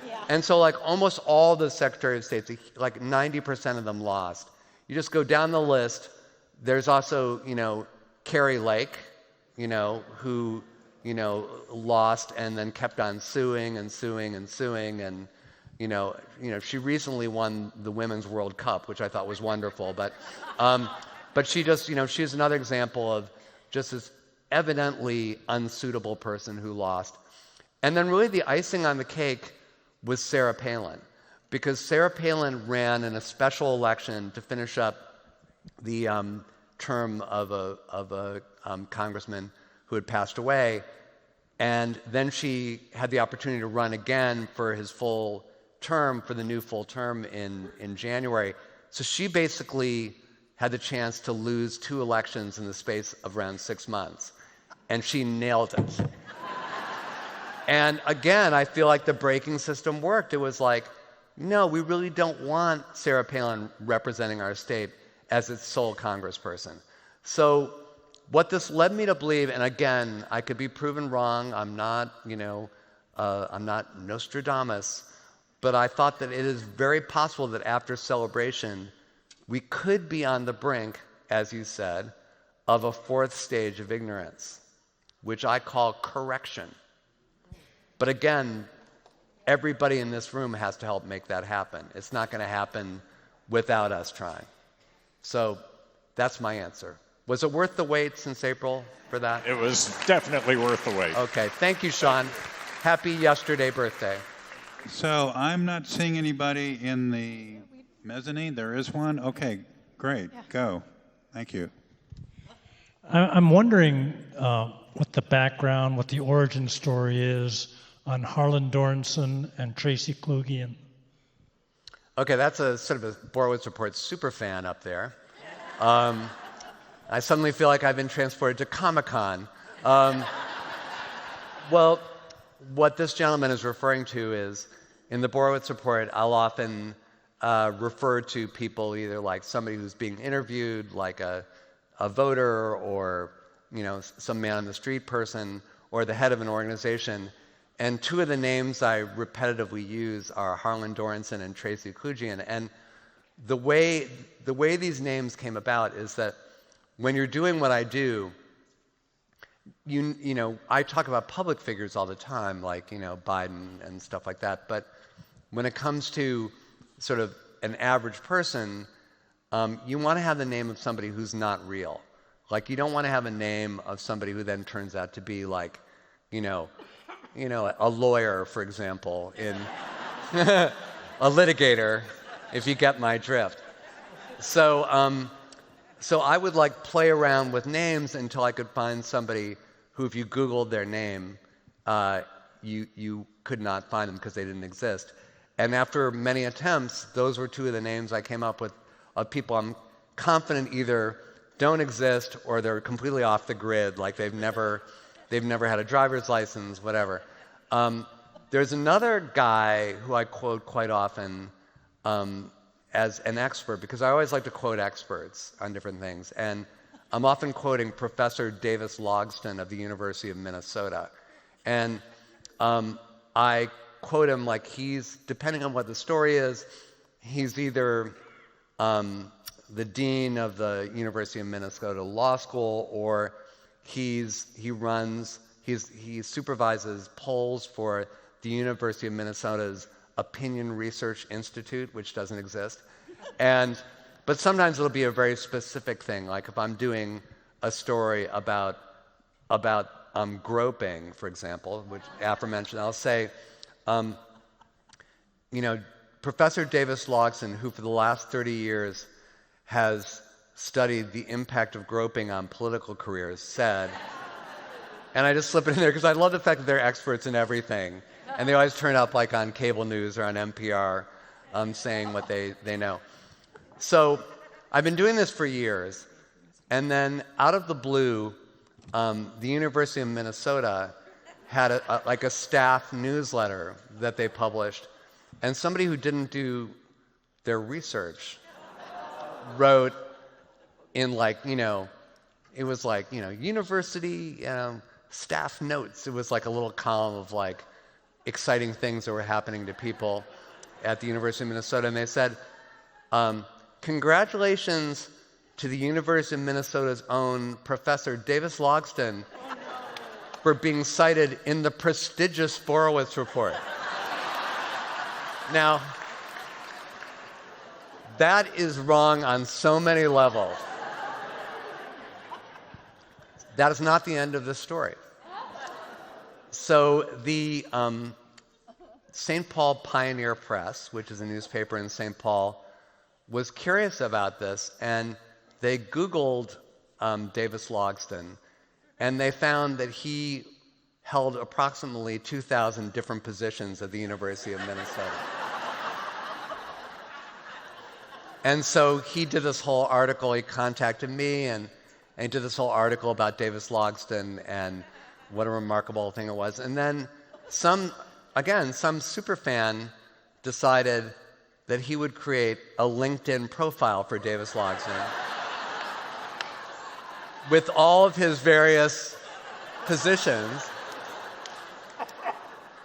Yeah. And so like almost all the Secretary of States, like 90% of them lost. You just go down the list. There's also, Carrie Lake, who, lost and then kept on suing and suing and suing. And, she recently won the Women's World Cup, which I thought was wonderful. But she just, she's another example of just this evidently unsuitable person who lost. And then really the icing on the cake was Sarah Palin, because Sarah Palin ran in a special election to finish up the term of a congressman who had passed away, and then she had the opportunity to run again for his full term, for the new full term in January. So she basically had the chance to lose 2 elections in the space of around 6 months, and she nailed it. And again, I feel like the braking system worked. It was like, no, we really don't want Sarah Palin representing our state as its sole congressperson. So what this led me to believe, and again, I could be proven wrong. I'm not, I'm not Nostradamus, but I thought that it is very possible that after Celebration, we could be on the brink, as you said, of a 4th stage of ignorance, which I call correction. But again, everybody in this room has to help make that happen. It's not going to happen without us trying. So that's my answer. Was it worth the wait since April for that? It was definitely worth the wait. Okay. Thank you, Sean. Happy yesterday birthday. So I'm not seeing anybody in the mezzanine. There is one? Okay, great. Go. Thank you. I'm wondering what the background, what the origin story is on Harlan Dornson and Tracy Klugian. Okay, that's a sort of a Borowitz Report super fan up there. I suddenly feel like I've been transported to Comic-Con. Well, what this gentleman is referring to is, in the Borowitz Report, I'll often refer to people either like somebody who's being interviewed, like a voter, or some man on the street person, or the head of an organization. And 2 of the names I repetitively use are Harlan Dornson and Tracy Klugian. And the way these names came about is that when you're doing what I do, I talk about public figures all the time, like Biden and stuff like that. But when it comes to sort of an average person, you want to have the name of somebody who's not real. Like, you don't want to have a name of somebody who then turns out to be like, a lawyer, for example, in a litigator, if you get my drift. So I would like play around with names until I could find somebody who, if you Googled their name, you could not find them because they didn't exist. And after many attempts, those were 2 of the names I came up with of people I'm confident either don't exist or they're completely off the grid, like they've never had a driver's license, whatever. There's another guy who I quote quite often as an expert, because I always like to quote experts on different things. And I'm often quoting Professor Davis Logston of the University of Minnesota. And I quote him like he's, depending on what the story is, he's either the dean of the University of Minnesota Law School, or he supervises polls for the University of Minnesota's Opinion Research Institute, which doesn't exist. But sometimes it'll be a very specific thing, like if I'm doing a story about groping, for example, which aforementioned, I'll say, Professor Davis Logston, who for the last 30 years has studied the impact of groping on political careers, said, and I just slip it in there because I love the fact that they're experts in everything, and they always turn up like on cable news or on NPR saying what they know. So I've been doing this for years, and then out of the blue, the University of Minnesota had a staff newsletter that they published, and somebody who didn't do their research wrote in it was university staff notes. It was like a little column of like exciting things that were happening to people at the University of Minnesota, and they said, congratulations to the University of Minnesota's own Professor Davis Logston for being cited in the prestigious Borowitz Report. Now, that is wrong on so many levels. That is not the end of this story. So the St. Paul Pioneer Press, which is a newspaper in St. Paul, was curious about this, and they Googled Davis Logston, and they found that he held approximately 2,000 different positions at the University of Minnesota. And so he did this whole article. He contacted me, and he did this whole article about Davis Logston and what a remarkable thing it was. And then some superfan decided that he would create a LinkedIn profile for Davis Logston with all of his various positions.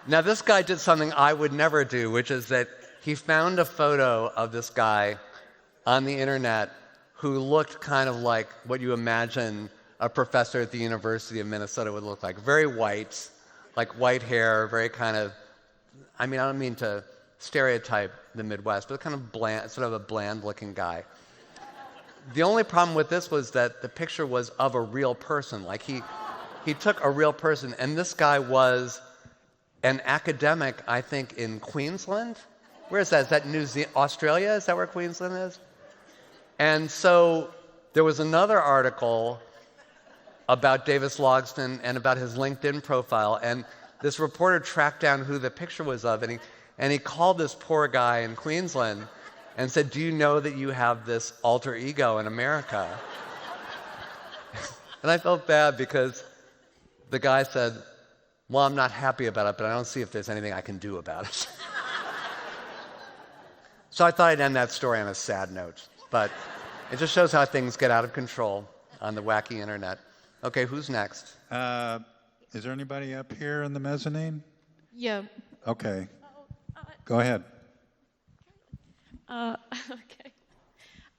Now, this guy did something I would never do, which is that he found a photo of this guy on the internet who looked kind of like what you imagine a professor at the University of Minnesota would look like. Very white, like white hair, very kind of, I don't mean to stereotype the Midwest, but kind of bland, sort of a bland-looking guy. The only problem with this was that the picture was of a real person. Like he took a real person, and this guy was an academic, I think, in Queensland. Where is that? Is that New Zealand, Australia? Is that where Queensland is? And so there was another article about Davis Logston and about his LinkedIn profile, and this reporter tracked down who the picture was of, and he called this poor guy in Queensland and said, do you know that you have this alter ego in America? And I felt bad because the guy said, well, I'm not happy about it, but I don't see if there's anything I can do about it. So I thought I'd end that story on a sad note, but it just shows how things get out of control on the wacky internet. Okay, who's next? Is there anybody up here in the mezzanine? Yeah. Okay. Go ahead. Okay.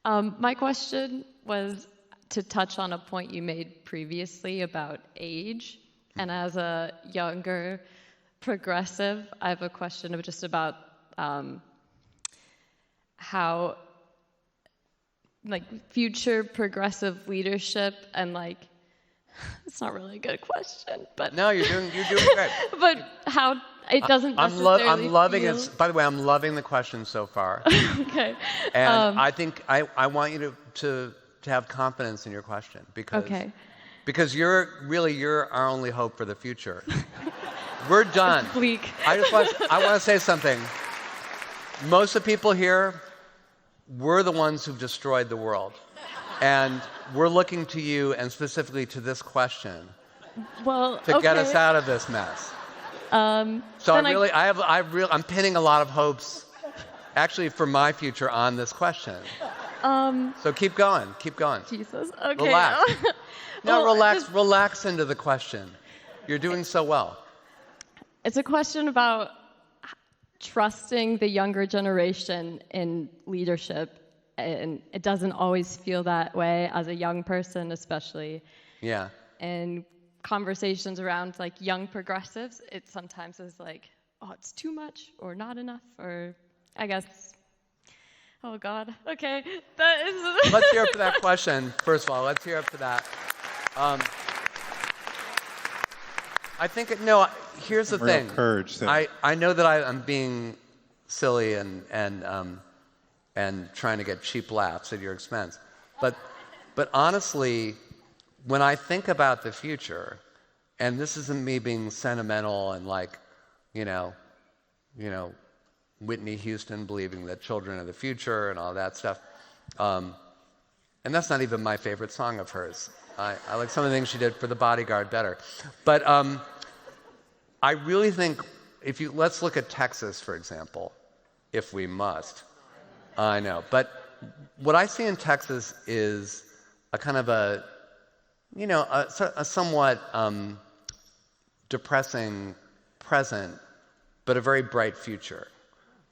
My question was to touch on a point you made previously about age. And as a younger progressive, I have a question of just about how, future progressive leadership and it's not really a good question, but no, you're doing great. But how it doesn't necessarily I'm loving feel... it. By the way, I'm loving the question so far. Okay. And I think I want you to have confidence in your question because you're our only hope for the future. We're done. Bleak. I want to say something. Most of the people here, we're the ones who've destroyed the world. And we're looking to you, and specifically to this question, to get us out of this mess. So I'm pinning a lot of hopes actually for my future on this question. So keep going. Jesus. Okay. Relax. No, Well, relax into the question. You're doing so well. It's a question about trusting the younger generation in leadership, and it doesn't always feel that way as a young person, especially. Yeah. And conversations around like young progressives, it sometimes is like, oh, it's too much or not enough, or I guess. Oh God. Okay. That is. Let's hear up for that question. First of all, let's hear up for that. I think here's the Real thing. courage there. I know that I'm being silly and trying to get cheap laughs at your expense, but honestly, when I think about the future, and this isn't me being sentimental and like, Whitney Houston believing that children are the future and all that stuff, and that's not even my favorite song of hers. I like some of the things she did for The Bodyguard better. But I really think let's look at Texas, for example, if we must. I know. But what I see in Texas is a kind of a somewhat depressing present, but a very bright future.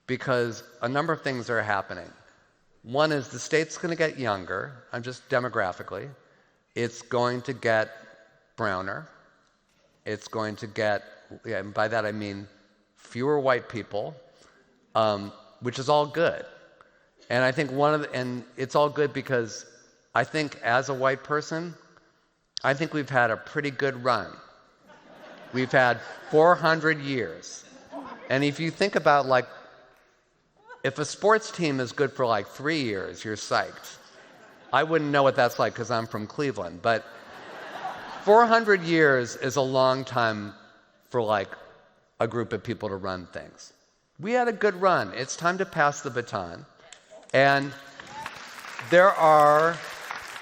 Because a number of things are happening. One is the state's going to get younger, just demographically. It's going to get browner. It's going to get, and by that I mean fewer white people, which is all good. And I think and it's all good because I think as a white person, I think we've had a pretty good run. We've had 400 years. And if you think about if a sports team is good for 3 years, you're psyched. I wouldn't know what that's like because I'm from Cleveland, but 400 years is a long time for a group of people to run things. We had a good run. It's time to pass the baton. And there are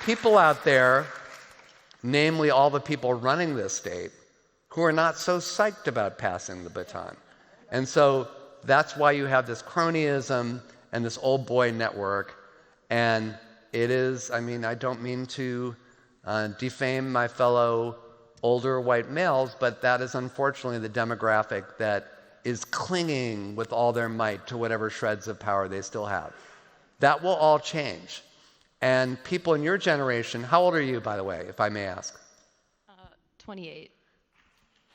people out there, namely all the people running this state, who are not so psyched about passing the baton. And so that's why you have this cronyism and this old boy network. And it is, I don't mean to defame my fellow older white males, but that is unfortunately the demographic that is clinging with all their might to whatever shreds of power they still have. That will all change. And people in your generation, how old are you, by the way, if I may ask? 28.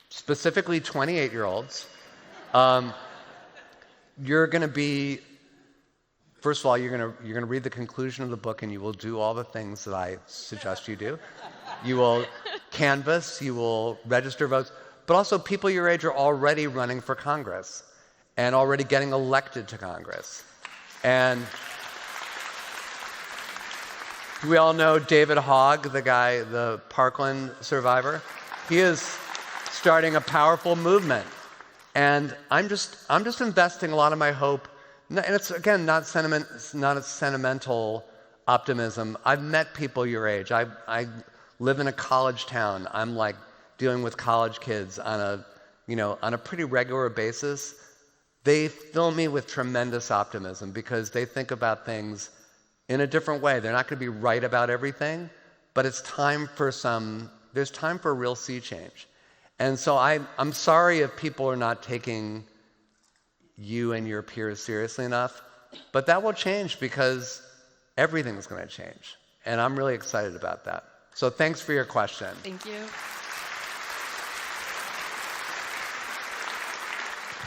Specifically 28-year-olds. You're going to be, first of all, you're going to read the conclusion of the book and you will do all the things that I suggest you do. You will canvass, you will register votes, but also people your age are already running for Congress and already getting elected to Congress. And we all know David Hogg, the guy, the Parkland survivor. He is starting a powerful movement. And I'm just investing a lot of my hope, and it's again not a sentimental optimism. I've met people your age. I live in a college town. I'm dealing with college kids on a pretty regular basis. They fill me with tremendous optimism because they think about things in a different way. They're not going to be right about everything, but there's time for a real sea change. And so I'm sorry if people are not taking you and your peers seriously enough, but that will change because everything's going to change. And I'm really excited about that. So thanks for your question. Thank you.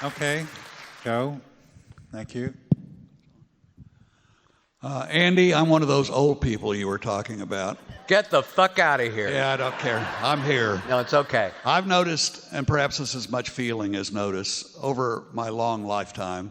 Okay, Joe. Thank you. Andy, I'm one of those old people you were talking about. Get the fuck out of here. Yeah, I don't care. I'm here. No, it's okay. I've noticed, and perhaps this is much feeling as notice, over my long lifetime,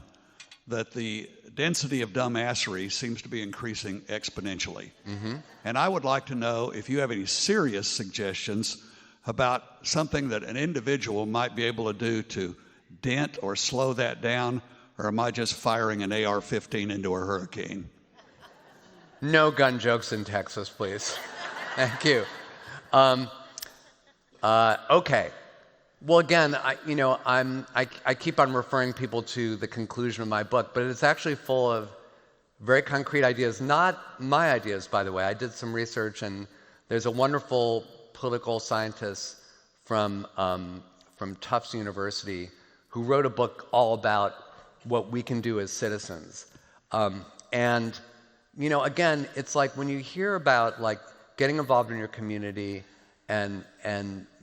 that the density of dumbassery seems to be increasing exponentially. Mm-hmm. And I would like to know if you have any serious suggestions about something that an individual might be able to do to dent or slow that down, or am I just firing an AR-15 into a hurricane? No gun jokes in Texas, please. Thank you. Okay. Well, again, I keep on referring people to the conclusion of my book, but it's actually full of very concrete ideas, not my ideas, by the way. I did some research, and there's a wonderful political scientist from Tufts University who wrote a book all about what we can do as citizens. And, again, it's like when you hear about like getting involved in your community and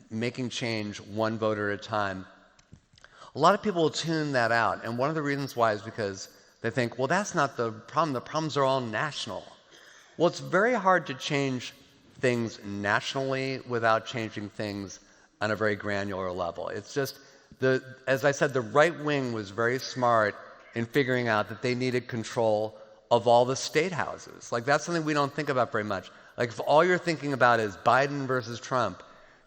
making change one vote at a time, a lot of people will tune that out. And one of the reasons why is because they think, well, that's not the problem. The problems are all national. Well, it's very hard to change things nationally without changing things on a very granular level. It's just, as I said, the right wing was very smart in figuring out that they needed control of all the state houses. Like, that's something we don't think about very much. Like, if all you're thinking about is Biden versus Trump,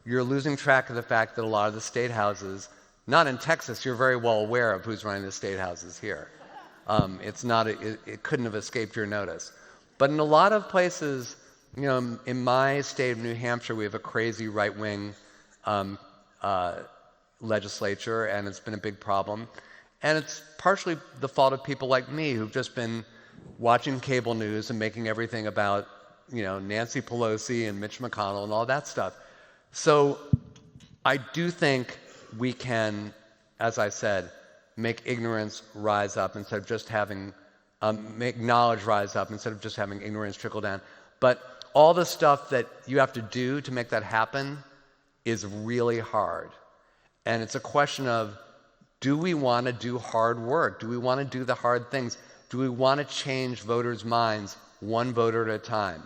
you're losing track of the fact that a lot of the state houses, not in Texas, you're very well aware of who's running the state houses here. It couldn't have escaped your notice. But in a lot of places, in my state of New Hampshire, we have a crazy right-wing legislature, and it's been a big problem. And it's partially the fault of people like me who've just been watching cable news and making everything about, Nancy Pelosi and Mitch McConnell and all that stuff. So I do think we can, as I said, make ignorance rise up instead of just having, make knowledge rise up instead of just having ignorance trickle down. But all the stuff that you have to do to make that happen is really hard. And it's a question of, do we want to do hard work? Do we want to do the hard things? Do we want to change voters' minds one voter at a time?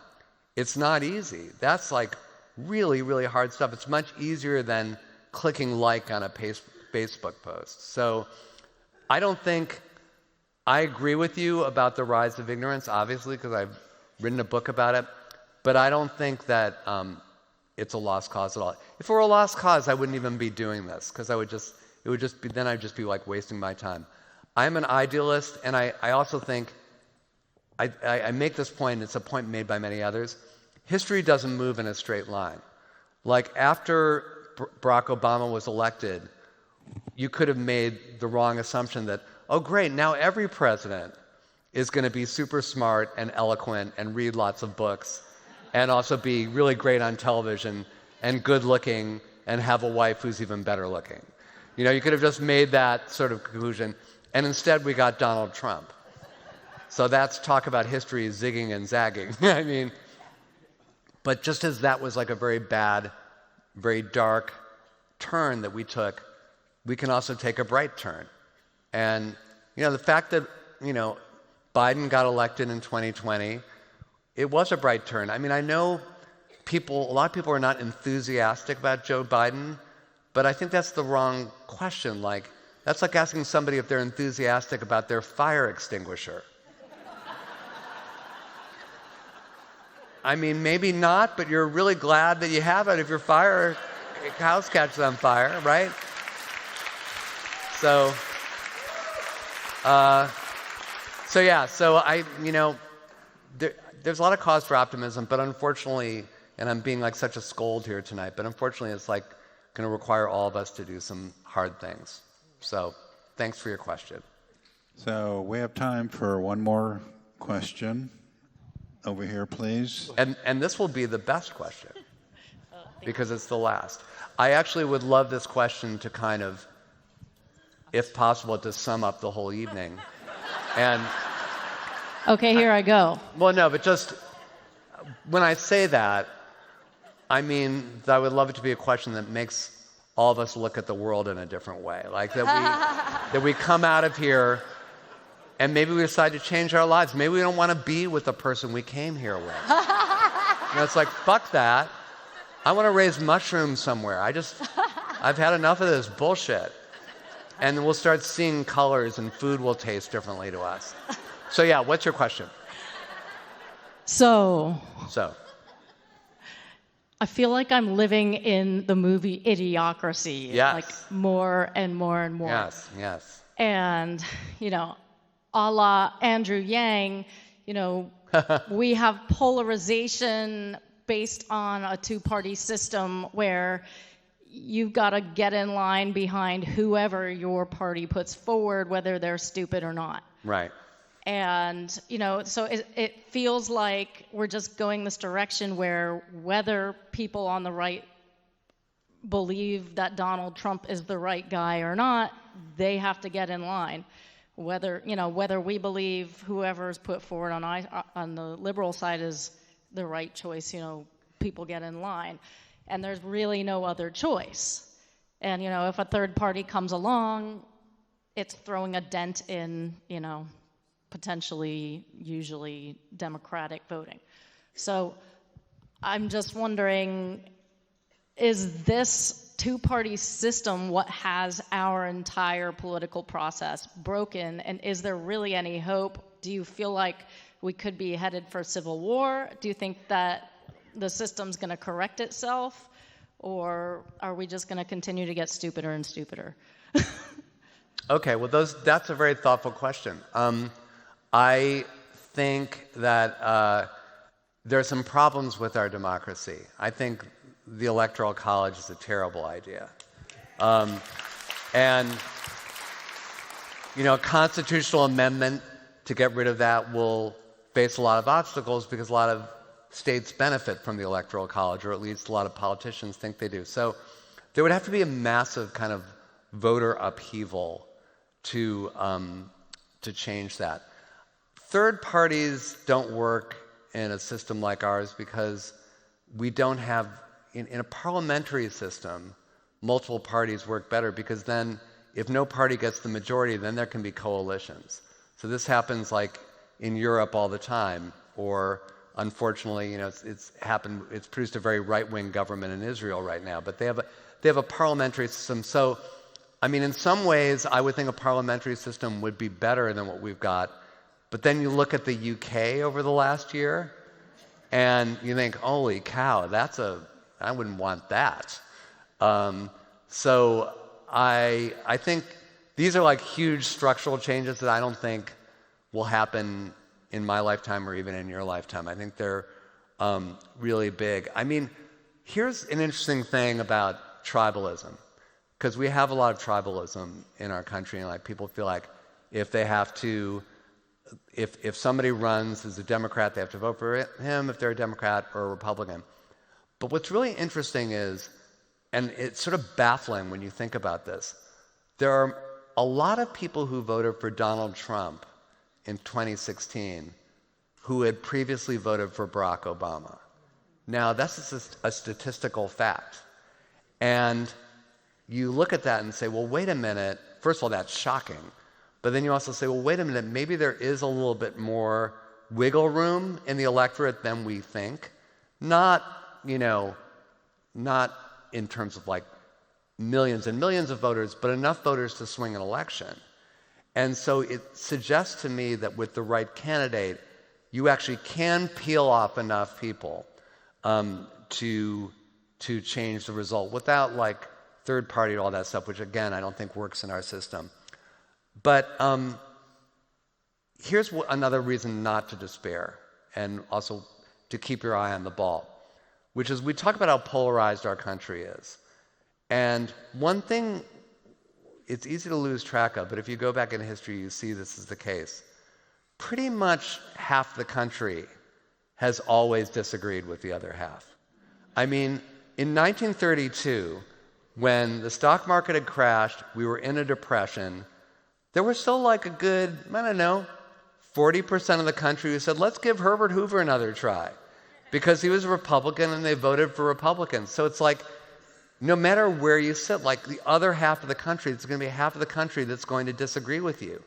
It's not easy. That's like really, really hard stuff. It's much easier than clicking like on a Facebook post. So I don't think, I agree with you about the rise of ignorance, obviously, because I've written a book about it, but I don't think that it's a lost cause at all. If it were a lost cause, I wouldn't even be doing this, because I'd just be like wasting my time. I'm an idealist, and I also think, I make this point, it's a point made by many others, history doesn't move in a straight line. Like after Barack Obama was elected, you could have made the wrong assumption that, oh great, now every president is going to be super smart and eloquent and read lots of books and also be really great on television and good looking and have a wife who's even better looking. You could have just made that sort of conclusion, and instead we got Donald Trump. So that's talk about history zigging and zagging. I mean, but just as that was like a very bad, very dark turn that we took, we can also take a bright turn. And, the fact that, Biden got elected in 2020, it was a bright turn. I mean, I know a lot of people are not enthusiastic about Joe Biden, but I think that's the wrong question. Like, that's like asking somebody if they're enthusiastic about their fire extinguisher. I mean, maybe not, but you're really glad that you have it if your house catches on fire, right? So there's a lot of cause for optimism, but unfortunately, and I'm being like such a scold here tonight, but unfortunately it's like going to require all of us to do some hard things. So thanks for your question. So we have time for one more question. Over here, please. And this will be the best question because it's the last. I actually would love this question to kind of, if possible, to sum up the whole evening. And okay, here I go. Well, no, but just when I say that, I mean that I would love it to be a question that makes all of us look at the world in a different way. Like that we come out of here and maybe we decide to change our lives. Maybe we don't want to be with the person we came here with. It's like, fuck that. I want to raise mushrooms somewhere. I've had enough of this bullshit. And then we'll start seeing colors and food will taste differently to us. So yeah, what's your question? So. I feel like I'm living in the movie Idiocracy. Yes. Like more and more and more. Yes. And, a la Andrew Yang, we have polarization based on a two-party system where you've got to get in line behind whoever your party puts forward, whether they're stupid or not. Right. And, you know, so it feels like we're just going this direction where whether people on the right believe that Donald Trump is the right guy or not, they have to get in line. Whether we believe whoever's put forward on the liberal side is the right choice, you know, people get in line. And there's really no other choice. And, you know, if a third party comes along, it's throwing a dent in, you know, potentially, usually Democratic voting. So I'm just wondering, is this two-party system what has our entire political process broken? And is there really any hope? Do you feel like we could be headed for civil war? Do you think that the system's going to correct itself? Or are we just going to continue to get stupider and stupider? Okay, well, that's a very thoughtful question. I think that there are some problems with our democracy. I think the Electoral College is a terrible idea. And, you know, a constitutional amendment to get rid of that will face a lot of obstacles because a lot of states benefit from the Electoral College, or at least a lot of politicians think they do. So there would have to be a massive kind of voter upheaval to change that. Third parties don't work in a system like ours because we don't have, in a parliamentary system, multiple parties work better because then if no party gets the majority, then there can be coalitions. So this happens like in Europe all the time, or unfortunately, you know, it's produced a very right-wing government in Israel right now, but they have a parliamentary system. So, I mean, in some ways, I would think a parliamentary system would be better than what we've got. But then you look at the UK over the last year, and you think, holy cow, I wouldn't want that. So I think these are like huge structural changes that I don't think will happen in my lifetime or even in your lifetime. I think they're really big. I mean, here's an interesting thing about tribalism, because we have a lot of tribalism in our country, and like people feel like if they have to, if somebody runs as a Democrat, they have to vote for him if they're a Democrat or a Republican. But what's really interesting is, and it's sort of baffling when you think about this, there are a lot of people who voted for Donald Trump in 2016 who had previously voted for Barack Obama. Now, that's a statistical fact. And you look at that and say, well, wait a minute. First of all, that's shocking. But then you also say, well, wait a minute, maybe there is a little bit more wiggle room in the electorate than we think. Not in terms of like millions and millions of voters, but enough voters to swing an election. And so it suggests to me that with the right candidate, you actually can peel off enough people to change the result without like third party and all that stuff, which again, I don't think works in our system. But here's another reason not to despair, and also to keep your eye on the ball, which is we talk about how polarized our country is. And one thing it's easy to lose track of, but if you go back in history, you see this is the case. Pretty much half the country has always disagreed with the other half. I mean, in 1932, when the stock market had crashed, we were in a depression, there was still like a good, 40% of the country who said, let's give Herbert Hoover another try, because he was a Republican and they voted for Republicans. So it's like, no matter where you sit, like the other half of the country, it's going to be half of the country that's going to disagree with you.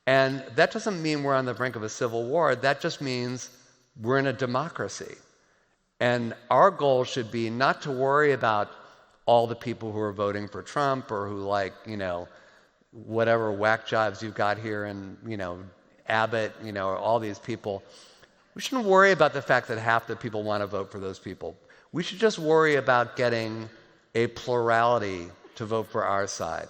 And that doesn't mean we're on the brink of a civil war. That just means we're in a democracy. And our goal should be not to worry about all the people who are voting for Trump or who whatever whack jobs you've got here and, Abbott, all these people. We shouldn't worry about the fact that half the people want to vote for those people. We should just worry about getting a plurality to vote for our side.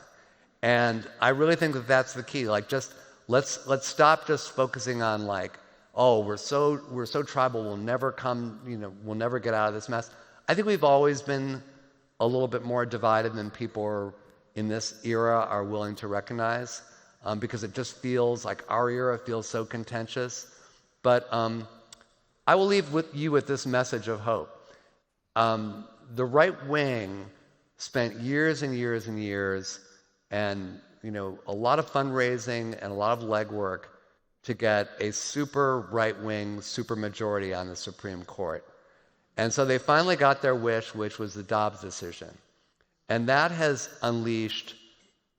And I really think that that's the key. Like, just let's stop just focusing on we're so tribal, we'll never get out of this mess. I think we've always been a little bit more divided than people in this era are willing to recognize, because it just feels like our era feels so contentious. But I will leave you with this message of hope. The right wing spent years and years and years and a lot of fundraising and a lot of legwork to get a super right-wing supermajority on the Supreme Court. And so they finally got their wish, which was the Dobbs decision. And that has unleashed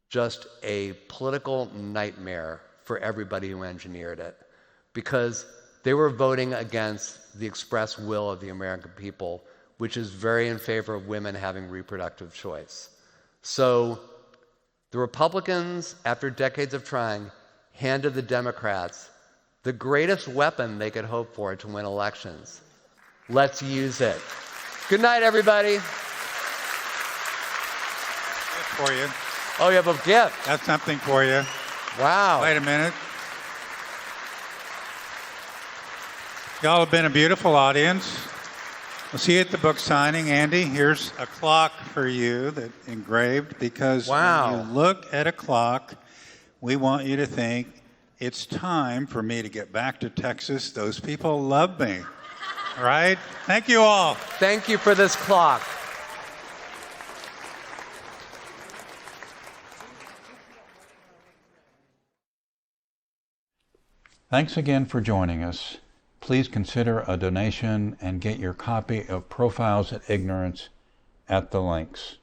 just a political nightmare for everybody who engineered it, because they were voting against the express will of the American people, which is very in favor of women having reproductive choice. So the Republicans, after decades of trying, handed the Democrats the greatest weapon they could hope for to win elections. Let's use it. Good night, everybody. For you. Oh, you have a gift. That's something for you. Wow. Wait a minute. Y'all have been a beautiful audience. We'll see you at the book signing. Andy, here's a clock for you that engraved, because when you look at a clock, we want you to think, it's time for me to get back to Texas. Those people love me. All right? Thank you all. Thank you for this clock. Thanks again for joining us. Please consider a donation and get your copy of Profiles in Ignorance at the links.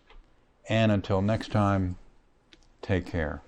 And until next time, take care.